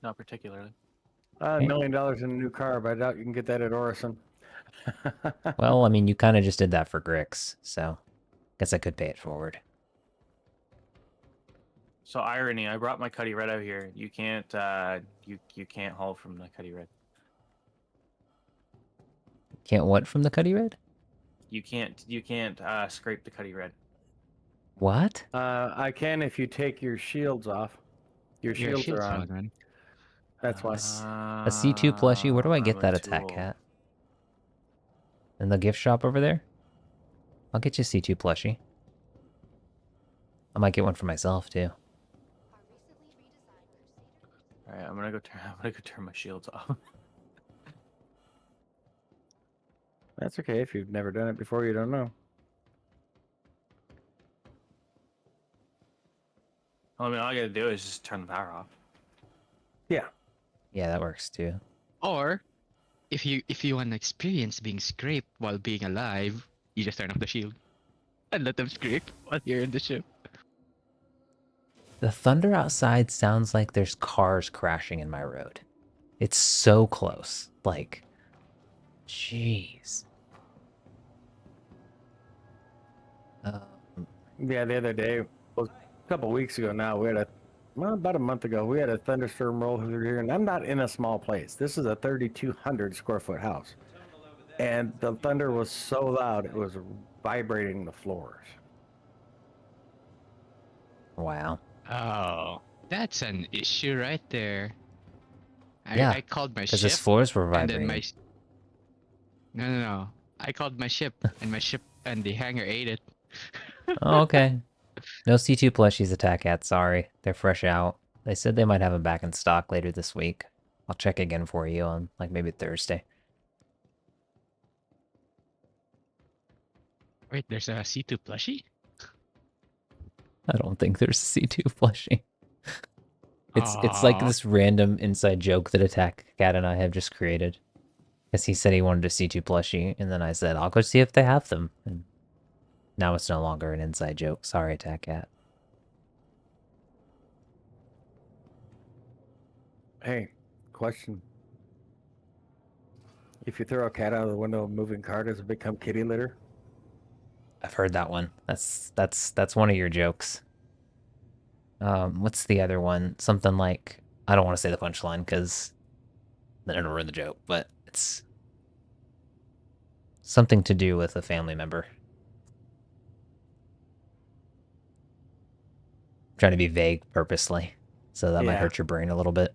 Not particularly. Okay. $1 million in a new car, but I doubt you can get that at Orison. Well, I mean, you kind of just did that for Grix, so guess I could pay it forward. So irony, I brought my Cuddy Red out here. You can't you can't haul from the Cuddy Red. Can't what from the Cuddy Red? You can't scrape the Cuddy Red. What? I can if you take your shields off. Your Your shields are shield's on. on, man. That's why. A C2 plushie? Where do I get I'm a that attack tool. cat? In the gift shop over there? I'll get you a C2 plushie. I might get one for myself too. All right, I'm gonna go turn my shields off. That's okay. If you've never done it before, you don't know. I mean, all I gotta do is just turn the power off. Yeah. Yeah, that works too. Or if you want to experience being scraped while being alive, you just turn off the shield and let them scrape while you're in the ship. The thunder outside sounds like there's cars crashing in my road. It's so close. Like, jeez. Yeah, the other day, well, a couple weeks ago now, about a month ago, we had a thunderstorm roll through here, and I'm not in a small place. This is a 3,200 square foot house. And the thunder was so loud, it was vibrating the floors. Wow. Oh, that's an issue right there. Yeah, I called my Because ship his floors were and then vibrating. my no. I called my ship and my ship and the hangar ate it. Oh, okay. No C2 plushies attack cats, sorry. They're fresh out. They said they might have them back in stock later this week. I'll check again for you on, like, maybe Thursday. Wait, there's a C2 plushie? I don't think there's a C2 plushie. It's like Aw. this random inside joke that Attack Cat and I have just created. Because he said he wanted a C2 plushie, and then I said, I'll go see if they have them. And now it's no longer an inside joke. Sorry, Attack Cat. Hey, question. If you throw a cat out of the window of a moving car, does it become kitty litter? I've heard that one. That's one of your jokes. What's the other one? Something like, I don't want to say the punchline because then it'll ruin the joke, but it's something to do with a family member. I'm trying to be vague purposely, so that might Yeah. hurt your brain a little bit.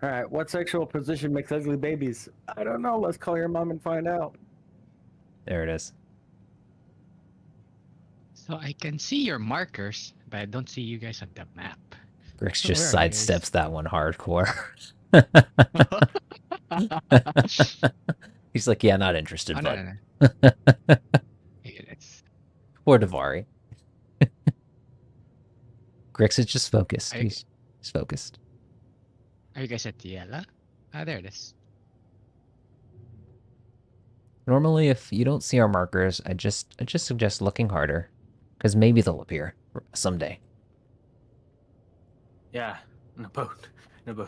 All right, what sexual position makes ugly babies? I don't know. Let's call your mom and find out. There it is. So I can see your markers, but I don't see you guys on the map. Grix Oh, just where are you guys? sidesteps that one hardcore. He's like, yeah, not interested, Oh, no, bud. no, no. Yeah, that's... Poor Davari. Grix is just focused. He's focused. Are you guys at Yella? Ah, there it is. Normally, if you don't see our markers, I just suggest looking harder, because maybe they'll appear someday. Yeah, in about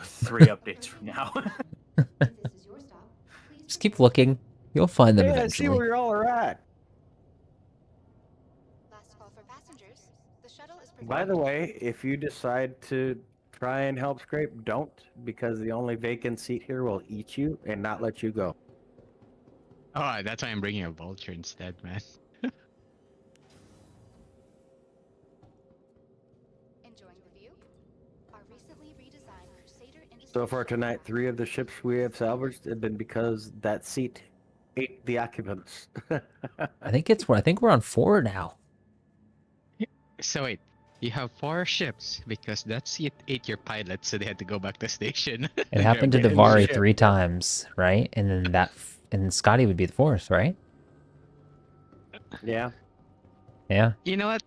3 updates from now. Just keep looking. You'll find them Hey, I see eventually. where you all are at. Last call for passengers. The shuttle is By the way, if you decide to try and help scrape, don't, because the only vacant seat here will eat you and not let you go. Oh, that's why I'm bringing a vulture instead, man. enjoying the view. Our recently redesigned Crusader Industries So far tonight, 3 of the ships we have salvaged have been because that seat ate the occupants. I think we're on 4 now. So wait, you have 4 ships because that's it ate your pilot, so they had to go back to station. It and happened grab to their In the new Davari ship. ship, 3 yeah. times, right? And then and Scotty would be the 4th, right? Yeah. Yeah. You know what?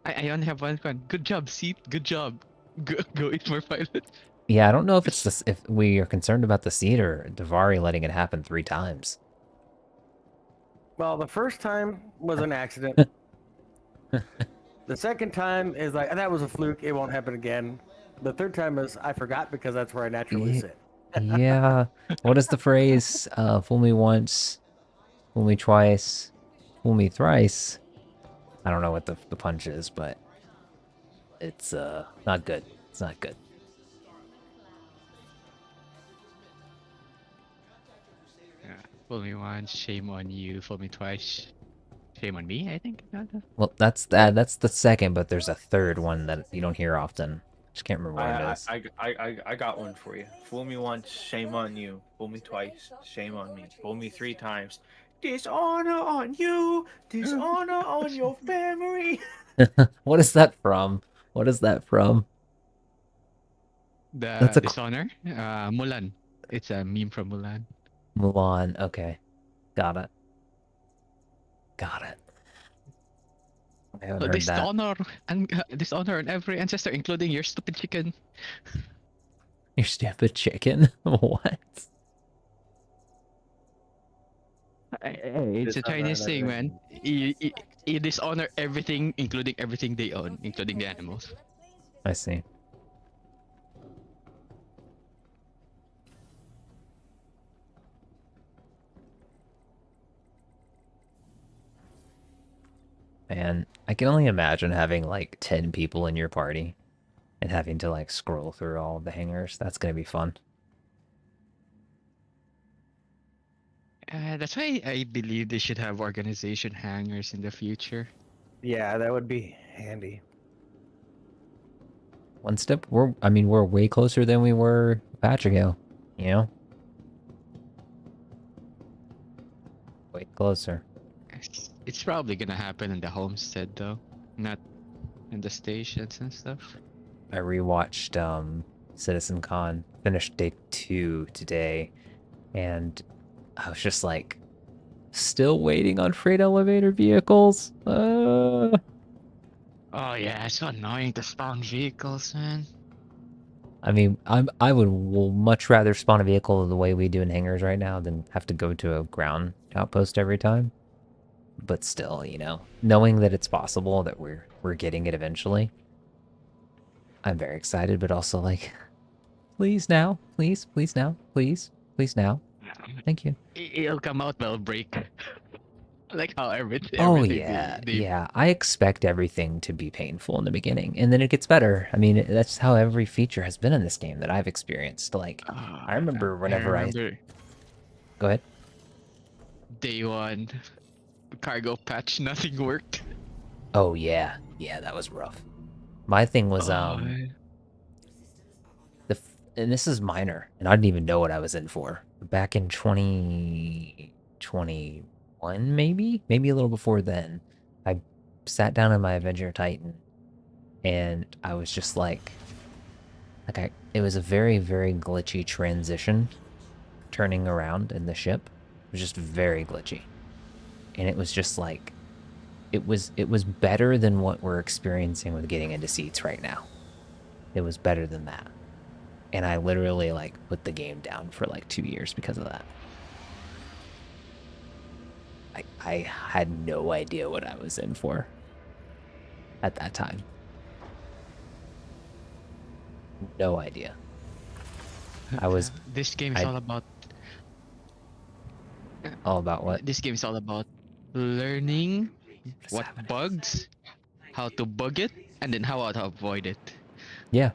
I only have one coin. Good job, Seat. Good job. Go eat more pilots. Yeah, I don't know if it's this if we are concerned about the seed or Davari letting it happen 3 times. Well, the first time was an accident. The second time is like that was a fluke. It won't happen again. The third time is I forgot because that's where I naturally Ye- sit. Yeah. What is the phrase? Fool me once, fool me twice, fool me thrice. I don't know what the punch is, but it's not good. It's not good. Yeah. Fool me once, shame on you. Fool me twice, shame on me. I think. Well, that's the second, but there's a third one that you don't hear often. Just can't remember what it I, is. I, I, I got one for you. Fool me once, shame on you. Fool me twice, shame on me. Fool me 3 times. Dishonor on you, dishonor on your family. What is that from? What is that from? That's The a dishonor. Mulan. It's a meme from Mulan. Mulan. Okay, got it. Got it. I haven't heard that. Dishonor and dishonor on every ancestor, including your stupid chicken. You stupid chicken. What? It's a Dishonor Chinese and thing, man. everything. You dishonor everything, including everything they own, including the animals. I see. Man, I can only imagine having like 10 people in your party and having to like scroll through all of the hangers. That's gonna be fun. That's why I believe they should have organization hangars in the future. Yeah, that would be handy. One step, we're way closer than we were a patch ago, you know? Way closer. It's probably gonna happen in the homestead though, not in the stations and stuff. I rewatched Citizen Con, finished day 2 today, and I was just like, still waiting on freight elevator vehicles. Oh yeah, it's so annoying to spawn vehicles, man. I mean, will much rather spawn a vehicle the way we do in hangars right now than have to go to a ground outpost every time. But still, you know, knowing that it's possible that we're getting it eventually, I'm very excited. But also like, please now, please now, please now. Thank you. It'll come out, they'll break. Like how Oh everything yeah, they yeah. I expect everything to be painful in the beginning, and then it gets better. I mean, that's how every feature has been in this game that I've experienced. Like, I remember I whenever I remember go ahead. day one cargo patch, nothing worked. Oh yeah, yeah, that was rough. My thing was Oh, and this is minor, and I didn't even know what I was in for. Back in 2021, maybe a little before then, I sat down in my Avenger Titan, and I was just like it was a very, very glitchy transition, turning around in the ship. It was just very glitchy, and it was just like, it was better than what we're experiencing with getting into seats right now. It was better than that. And I literally like put the game down for like 2 years because of that. I had no idea what I was in for at that time. No idea. this game is I all about all about what? this game is all about learning What's what happening? bugs, how to bug it, and then how to avoid it. Yeah.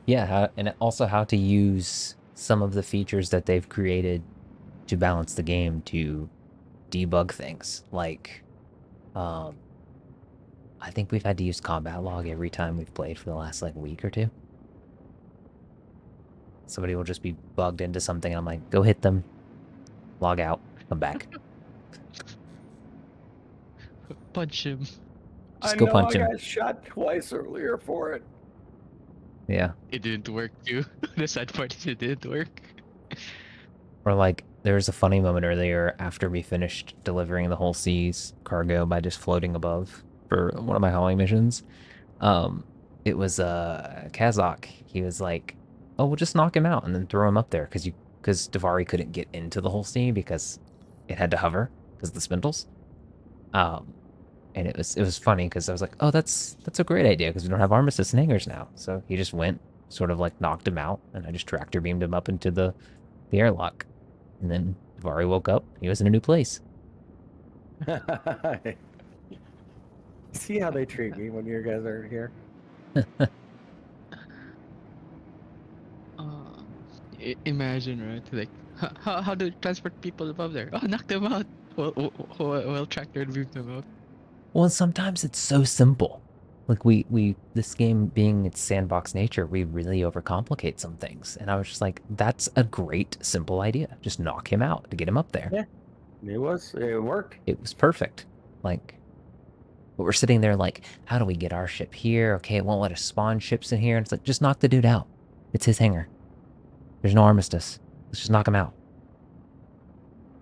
Yeah, and also how to use some of the features that they've created to balance the game to debug things. Like, I think we've had to use combat log every time we've played for the last like week or two. Somebody will just be bugged into something, and I'm like, go hit them. log out, come back. Punch him. Just I go know punch I him. got shot twice earlier for it. Yeah. It didn't work too. The sad part is it didn't work. Or like, there was a funny moment earlier after we finished delivering the whole seas cargo by just floating above for one of my hauling missions. Um, it was Kazakh. He was like, "Oh, we'll just knock him out and then throw him up there because Davari couldn't get into the whole sea because it had to hover because of the spindles." Um, and it was funny because I was like, "Oh, that's a great idea because we don't have armistice and hangars now." So he just went, sort of like knocked him out, and I just tractor beamed him up into the airlock. And then Davari woke up. He was in a new place. See how they treat me when you guys are here. Imagine, right? Like, how do you transport people above there? Oh, knock them out. Well, tractor and move them out. Well, sometimes it's so simple. Like we this game being its sandbox nature, we really overcomplicate some things. And I was just like, that's a great simple idea. Just knock him out to get him up there. Yeah. It worked. It was perfect. Like, but we're sitting there like, how do we get our ship here? Okay, it won't let us spawn ships in here. And it's like, just knock the dude out. It's his hangar. There's no armistice. Let's just knock him out.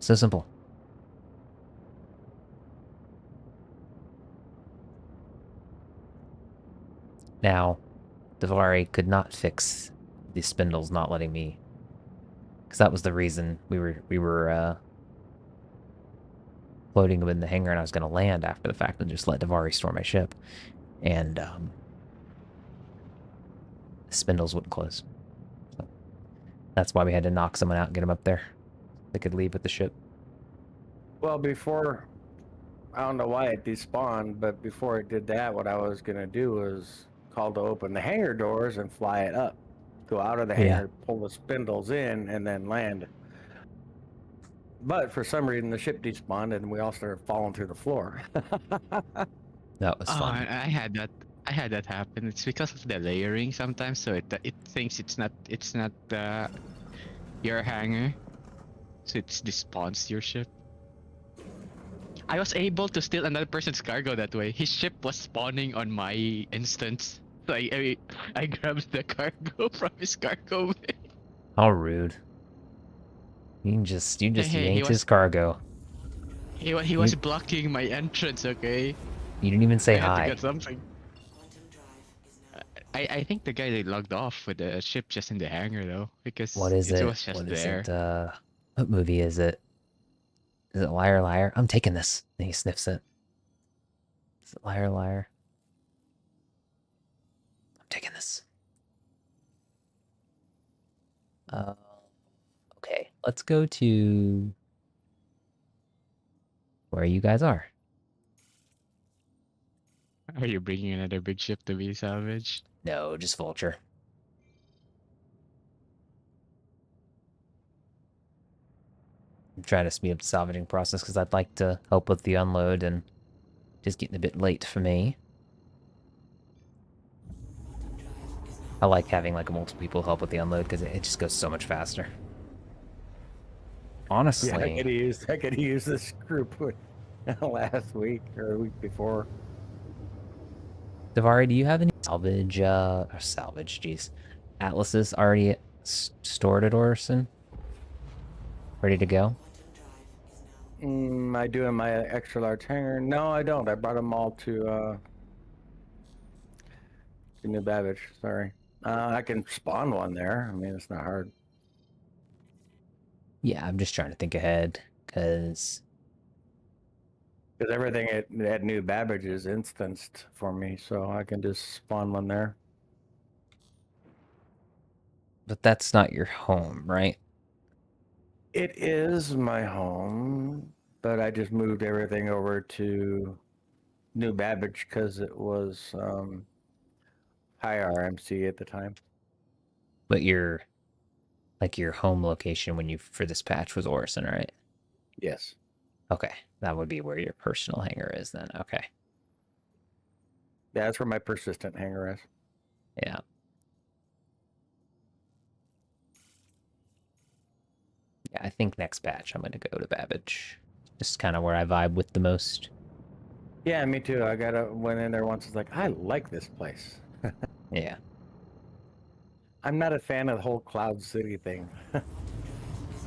So simple. Now, Davari could not fix the spindles not letting me, because that was the reason we were floating him in the hangar, and I was going to land after the fact and just let Davari store my ship, and the spindles wouldn't close. So that's why we had to knock someone out and get him up there. They could leave with the ship. Well, before, I don't know why it despawned, but before it did that, what I was going to do was call to open the hangar doors and fly it up. Go out of the Yeah. hangar, pull the spindles in, and then land. But for some reason, the ship despawned and we all started falling through the floor. That was Oh, fun. I had that. I had that happen. It's because of the layering sometimes, so it thinks it's not your hangar, so it despawns your ship. I was able to steal another person's cargo that way. His ship was spawning on my instance, so I grabbed the cargo from his cargo bay. How rude. You just Hey, yanked his cargo. he was blocking my entrance. Okay, You didn't even say I had to hi. get something. I think the guy they logged off with the ship just in the hangar though, because What is it it? was just What is there. it? What movie is it? Is it Liar Liar? I'm taking this. And he sniffs it. Is it Liar Liar? I'm taking this. Okay, let's go to where you guys are. Are you bringing another big ship to be salvaged? No, just Vulture. I'm trying to speed up the salvaging process because I'd like to help with the unload and just getting a bit late for me. I like having like multiple people help with the unload because it just goes so much faster. Honestly, Yeah, I could use this group last week or the week before. Davari, do you have any salvage, jeez, atlases already stored at Orison? Ready to go? I do in my extra large hangar. No, I don't. I brought them all to New Babbage. Sorry. I can spawn one there. I mean, it's not hard. Yeah, I'm just trying to think ahead because Because everything at New Babbage is instanced for me, so I can just spawn one there. but that's not your home, right? It is my home, but I just moved everything over to New Babbage because it was high RMC at the time. But your like your home location when you for this patch was Orison, right? Yes. Okay, that would be where your personal hangar is then. Okay, Yeah, that's where my persistent hangar is. yeah, I think next patch I'm gonna go to Babbage. Just kind of where I vibe with the most. Yeah, me too. Went in there once. It's like I like this place. Yeah. I'm not a fan of the whole Cloud City thing.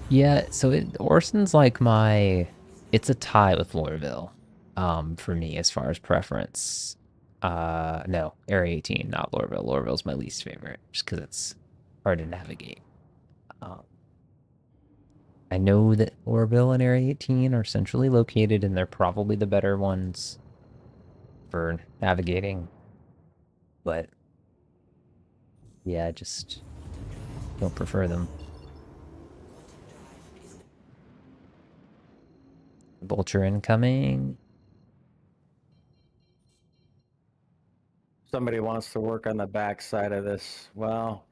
Yeah, so Orson's like my it's a tie with Lorville, for me as far as preference. No, Area 18, not Lorville. Lorville's my least favorite, just because it's hard to navigate. Um, I know that Lorville and Area 18 are centrally located, and they're probably the better ones for navigating, but yeah, I just don't prefer them. Vulture incoming. Somebody wants to work on the back side of this. Well,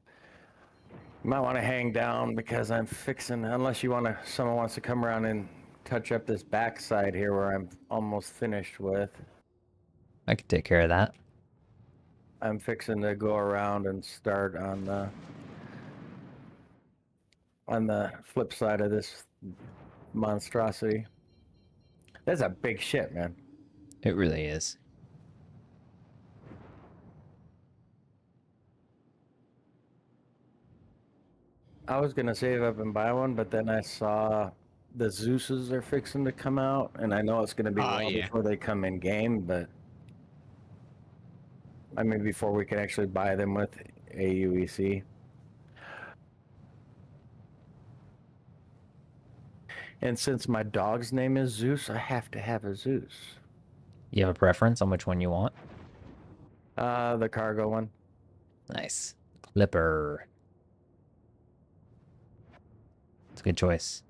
you might want to hang down because I'm fixing. Unless someone wants to come around and touch up this back side here where I'm almost finished with. I could take care of that. I'm fixing to go around and start on the flip side of this monstrosity. That's a big ship, man. It really is. I was gonna save up and buy one, but then I saw the Zeuses are fixing to come out, and I know it's gonna be a Oh, while yeah. before they come in game, but I mean before we can actually buy them with AUEC. And since my dog's name is Zeus, I have to have a Zeus. You have a preference on which one you want? The cargo one. Nice. Clipper. It's a good choice.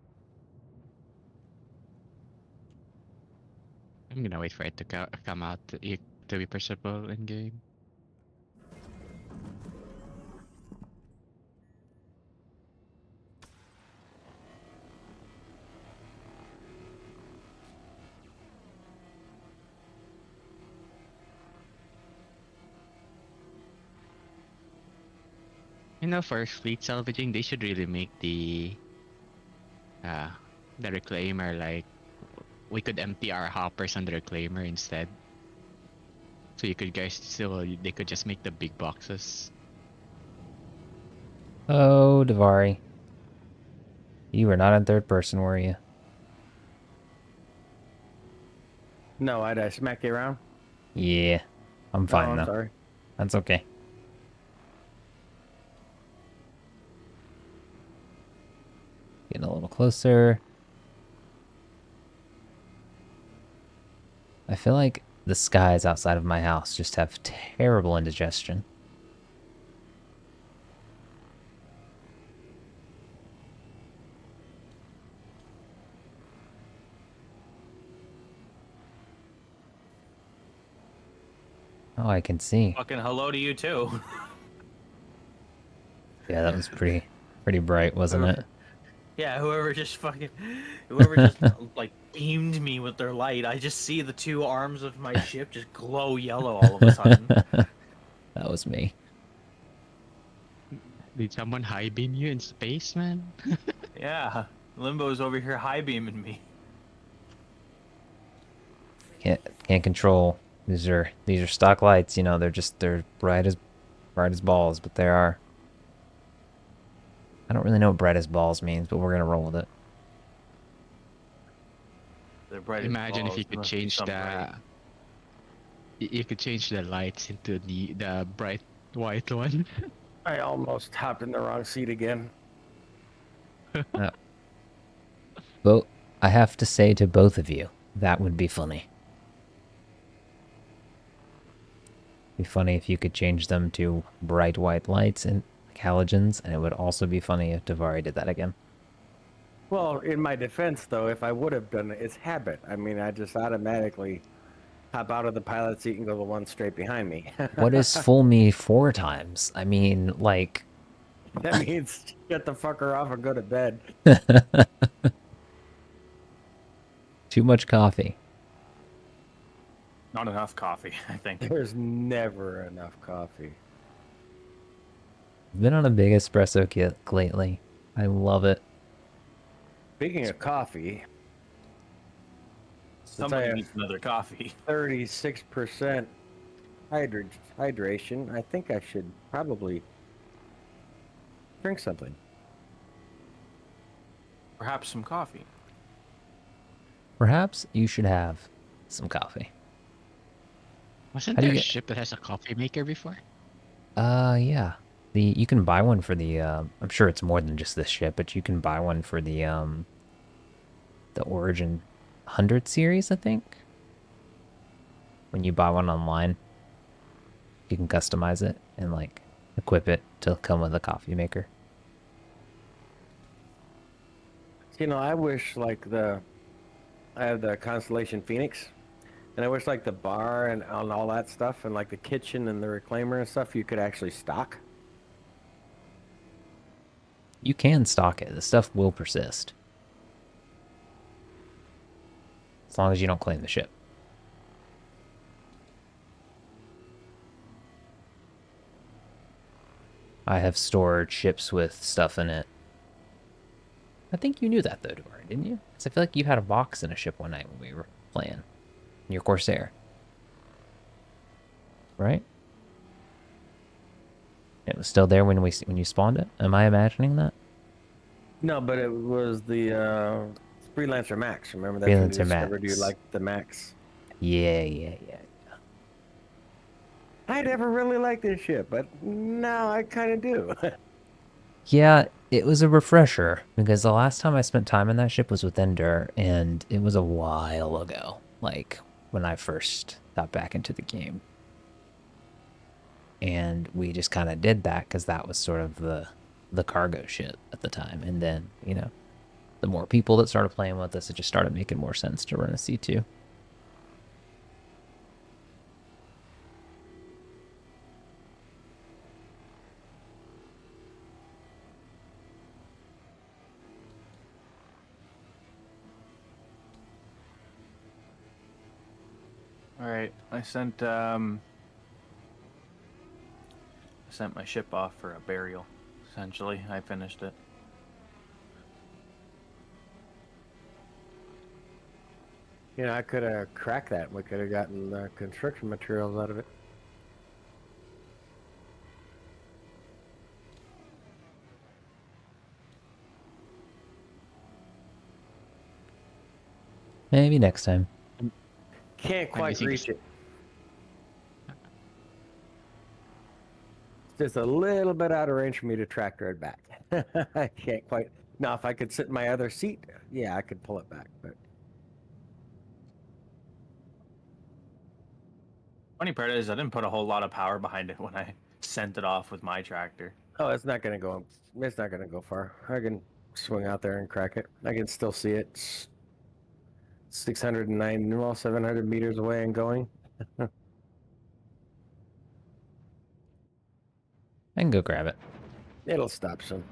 I'm gonna wait for it to come out to be purchasable in game. You know, for fleet salvaging, they should really make uh the reclaimer like we could empty our hoppers on the reclaimer instead. So you could they could just make the big boxes. Oh, Davari. You were not in third person, were you? No, I smack you around. Yeah. I'm Oh, fine I'm though. sorry. That's okay. Getting a little closer. I feel like the skies outside of my house just have terrible indigestion. Oh, I can see. Fucking hello to you too. Yeah, that was pretty bright, wasn't it? Yeah, whoever just like beamed me with their light. I just see the two arms of my ship just glow yellow all of a sudden. That was me. Did someone high beam you in space, man? Yeah, Limbo's over here high beaming me. Can't control. These are stock lights, you know, they're bright as balls, but they are. I don't really know what bright as balls means, but we're gonna roll with it. They're bright as Imagine if balls. you could Must be change some the bright. you could change the lights into the bright white one. I almost hopped in the wrong seat again. But I have to say to both of you, that would be funny. Be funny if you could change them to bright white lights and halogens, and it would also be funny if Davari did that again. Well, in my defense, though, if I would have done it, it's habit. I mean, I just automatically hop out of the pilot seat and go the one straight behind me. What is fool me 4 times? I mean, like... That means get the fucker off and go to bed. Too much coffee. Not enough coffee, I think. There's never enough coffee. I've been on a big espresso kick lately. I love it. Speaking of coffee, Somebody have needs another coffee. 36% hydration. I think I should probably drink something. Perhaps some coffee. Perhaps you should have some coffee. Wasn't How do there you a get? ship that has a coffee maker before? Yeah. You can buy one for the. I'm sure it's more than just this ship, but you can buy one for the Origin 100 series, I think. When you buy one online, you can customize it and like equip it to come with a coffee maker. You know, I wish like I have the Constellation Phoenix, and I wish like the bar and all that stuff, and like the kitchen and the reclaimer and stuff, you could actually stock. You can stock it. The stuff will persist. As long as you don't claim the ship. I have stored ships with stuff in it. I think you knew that though, Dory, didn't you? Because I feel like you had a box in a ship one night when we were playing. Your Corsair. Right? It was still there when you spawned it? Am I imagining that? No, but it was the Freelancer Max. Remember that's when you Freelancer discovered you Max. liked the Max. Yeah. I never really liked this ship, but now I kind of do. Yeah, it was a refresher because the last time I spent time in that ship was with Ender, and it was a while ago. Like when I first got back into the game. And we just kind of did that because that was sort of the cargo ship at the time. And then, the more people that started playing with us, it just started making more sense to run a C2. All right, I sent my ship off for a burial. Essentially, I finished it. You know, I could have cracked that. We could have gotten construction materials out of it. Maybe next time. Can't quite missing reach it. It's just a little bit out of range for me to tractor it back. I can't quite. Now, if I could sit in my other seat, yeah, I could pull it back. But Funny part is I didn't put a whole lot of power behind it when I sent it off with my tractor. oh, it's not gonna go. It's not gonna go far. I can swing out there and crack it. I can still see it. It's 609, well, 700 meters away and going. I can go grab it. It'll stop soon.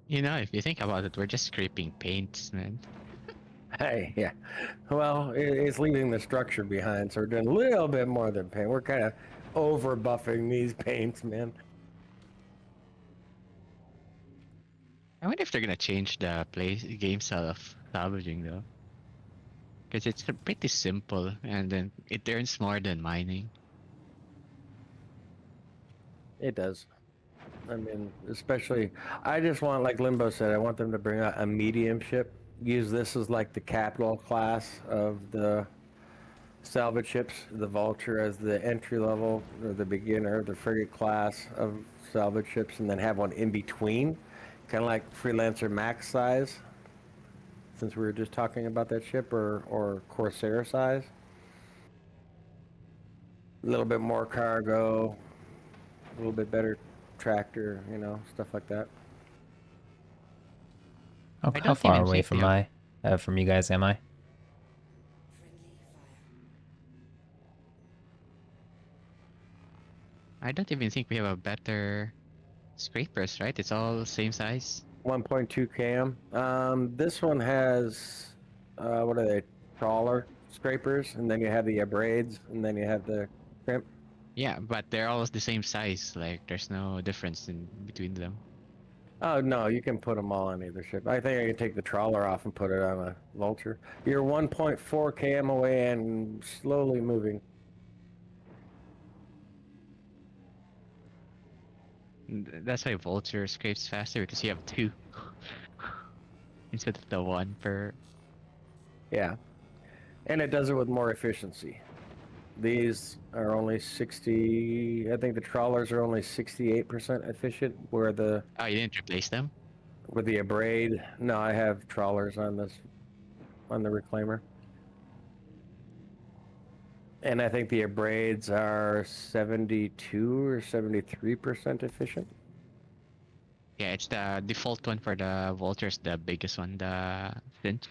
You know, if you think about it, we're just scraping paints, man. Hey, yeah. Well, it's leaving the structure behind, so we're doing a little bit more than paint. We're kind of over buffing these paints, man. I wonder if they're gonna change the game style of salvaging though, because it's pretty simple and then it earns more than mining. It does. I mean, especially, I just want, like Limbo said, I want them to bring out a medium ship. Use this as like the capital class of the salvage ships, the Vulture as the entry level or the beginner, the frigate class of salvage ships, and then have one in between, kind of like Freelancer Max size, since we were just talking about that ship, or Corsair size. A little bit more cargo, a little bit better tractor, stuff like that. How, I how don't far even away think we have. from you guys am I? I don't even think we have a better scrapers, right? It's all same size. 1.2 cam. This one has, what are they? Trawler scrapers, and then you have the braids, and then you have the Okay. Yeah, but they're all the same size. Like there's no difference in between them. Oh no, you can put them all on either ship. I think I can take the trawler off and put it on a vulture. You're 1.4 km away and slowly moving. That's why Vulture scrapes faster because you have two instead of the one per. Yeah, and it does it with more efficiency. These are only 60. I think the trawlers are only 68% efficient, where the Oh, you didn't replace them? with the abrade. No, I have trawlers on the reclaimer. And I think the abrades are 72 or 73% efficient. Yeah, it's the default one for the Vultures, the biggest one, the Finch.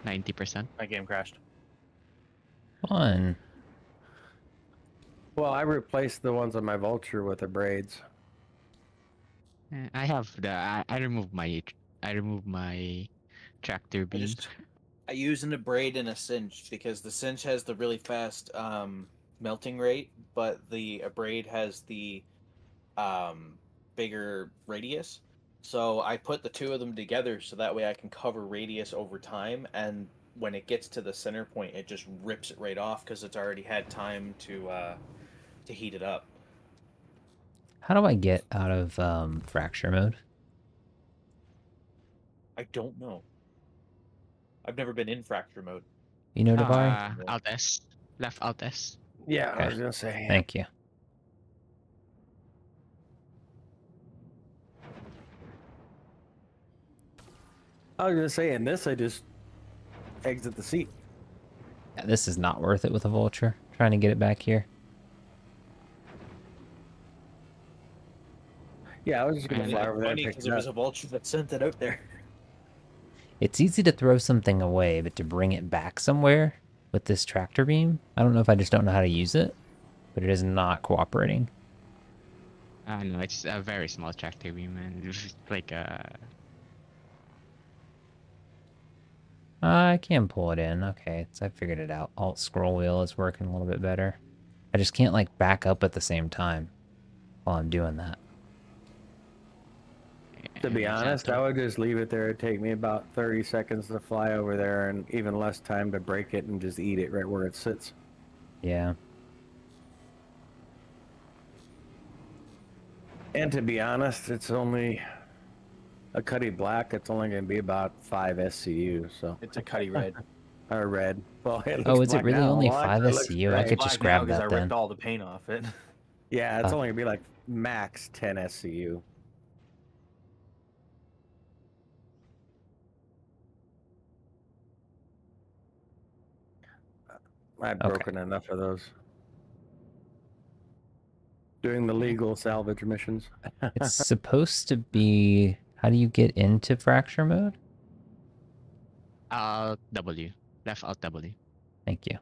90%. My game crashed. Fun. Well, I replaced the ones on my vulture with abrades. I have the I removed my tractor beam. I use an abrade and a cinch because the cinch has the really fast melting rate, but the abrade has the um, bigger radius. So I put the two of them together so that way I can cover radius over time, and when it gets to the center point, it just rips it right off because it's already had time to heat it up. How do I get out of fracture mode? I don't know. I've never been in fracture mode. You know, Davari? Alt S. Left Alt S. Yeah, I Okay. was gonna say. Thank you. I was gonna say, in this, I just exit the seat. Yeah, this is not worth it with a vulture. Trying to get it back here. Yeah, I was just gonna And fly It's over there and funny pick because it there was up. a vulture that sent it out there. It's easy to throw something away, but to bring it back somewhere with this tractor beam, I don't know if I just don't know how to use it, but it is not cooperating. No, it's a very small tractor beam, and it's like I can pull it in. Okay, so I figured it out. Alt scroll wheel is working a little bit better. I just can't like back up at the same time while I'm doing that. To be honest, I horizontal. would just leave it there. It'd take me about 30 seconds to fly over there, and even less time to break it and just eat it right where it sits. Yeah. And to be honest, it's only a Cuddy Black. It's only going to be about 5 SCU, so It's a Cuddy red. or red. Well, it looks Oh, is it black really now. only Well, 5 actually, it looks SCU? I gray. could just grab because I that ripped then. all the paint off it. Yeah, it's Oh. only going to be like max 10 SCU. I've Okay. broken enough of those. Doing the legal salvage missions. It's supposed to be... How do you get into fracture mode? Alt W. Left Alt W. Thank you.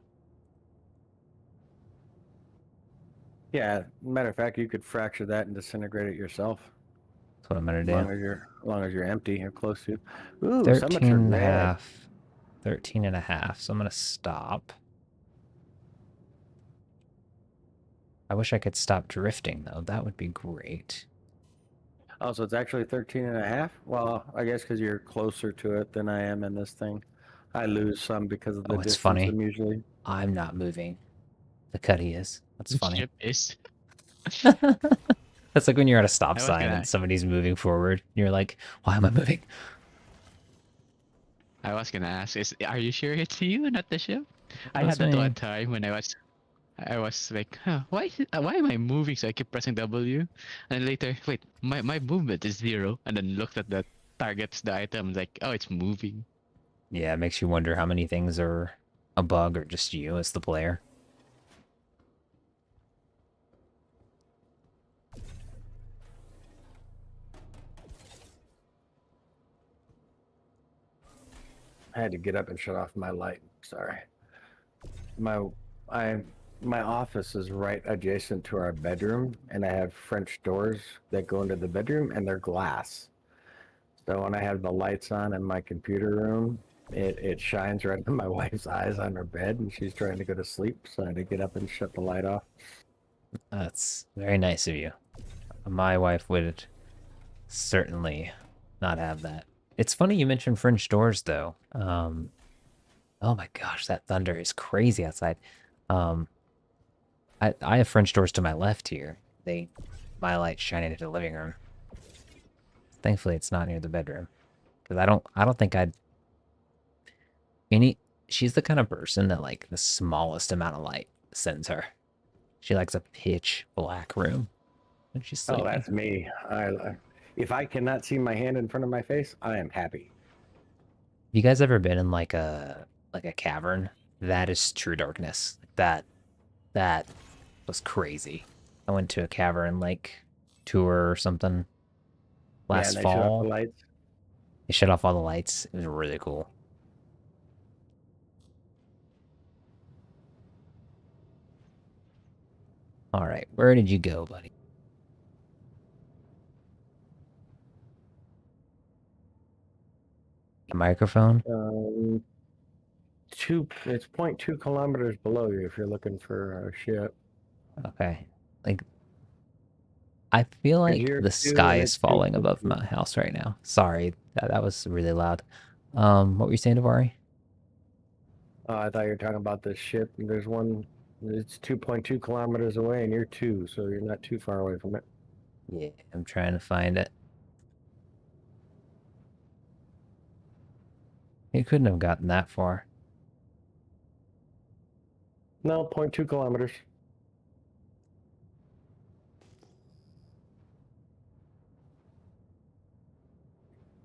Yeah, matter of fact, you could fracture that and disintegrate it yourself. That's what I'm going As to long do. as long as you're empty or close to. Ooh, 13 cemetery and a red. half. 13 and a half. So I'm going to stop. I wish I could stop drifting, though. That would be great. Oh, so it's actually 13 and a half? Well, I guess because you're closer to it than I am in this thing. I lose some because of the Oh, it's distance funny. I'm usually. I'm not moving. The Cuddy is. That's funny. Ship is. That's like when you're at a stop I was sign gonna- and somebody's moving forward. You're like, why am I moving? I was gonna ask, are you sure it's you, not the ship? I That's had that me. one time when I was like, huh, why am I moving? So I keep pressing W, and later, wait, my movement is 0, and then looked at the targets, the item, like, oh, it's moving. Yeah, it makes you wonder how many things are a bug or just you as the player. I had to get up and shut off my light. Sorry. My I my office is right adjacent to our bedroom, and I have French doors that go into the bedroom, and they're glass. So when I have the lights on in my computer room, It shines right in my wife's eyes on her bed, and she's trying to go to sleep, so I had to get up and shut the light off. That's very nice of you. My wife would certainly not have that. It's funny you mentioned French doors, though. Oh my gosh, that thunder is crazy outside. Um, I have French doors to my left here. My light's shining into the living room. Thankfully, it's not near the bedroom, because I don't think I'd any. She's the kind of person that like the smallest amount of light sends her. She likes a pitch black room when she's Oh, sleeping. that's me. If I cannot see my hand in front of my face, I am happy. You guys ever been in like a cavern? That is true darkness. That was crazy. I went to a cavern like tour or something Yeah, and last they shut off the fall. lights. They shut off all the lights. It was really cool. All right, where did you go, buddy? A microphone? Um, it's 0.2 kilometers below you if you're looking for a ship. Okay. Like I feel Because like you're the two sky and is it's two. falling above my house right now. Sorry, that was really loud. What were you saying, Davari? I thought you were talking about this ship. There's one. It's 2.2 kilometers away, and you're two, so you're not too far away from it. Yeah, I'm trying to find it. You couldn't have gotten that far. No, 0.2 kilometers.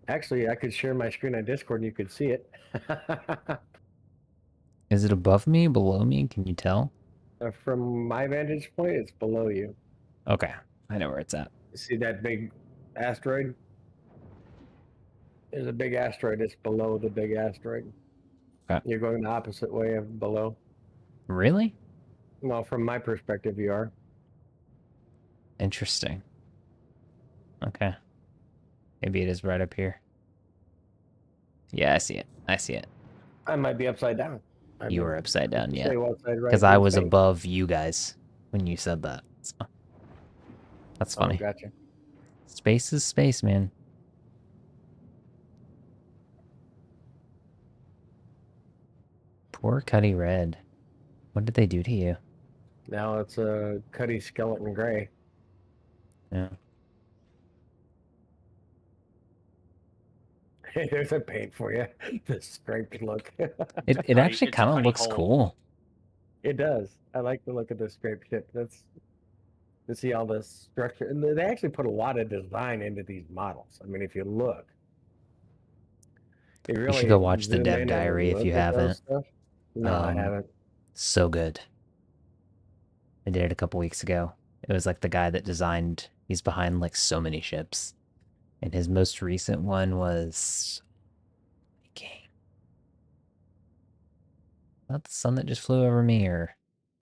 Actually, I could share my screen on Discord and you could see it. Is it above me, below me? Can you tell? From my vantage point, it's below you. Okay, I know where it's at. See that big asteroid? There's a big asteroid. It's below the big asteroid. Okay. You're going the opposite way of below. Really? Well, from my perspective, you are. Interesting. Okay. Maybe it is right up here. Yeah, I see it. I see it. I might be upside down. I You mean, were upside down, yeah. stay upside right Because I in was space. above you guys when you said that. So, that's Oh, funny. gotcha. Space is space, man. Poor Cuddy Red. What did they do to you? Now it's a Cuddy skeleton gray. Yeah. There's a paint for you. The scraped look. It Cuddy- actually it's a kind of Cuddy looks hole. cool. It does. I like the look of the scraped ship. That's to see all the structure, and they actually put a lot of design into these models. I mean, if you look, you You should really go watch the zoom Dev in and Diary if look you at those haven't. stuff. No, I haven't. So good. I did it a couple weeks ago. It was like the guy that designed, he's behind like so many ships. And his most recent one was not the sun that just flew over me, or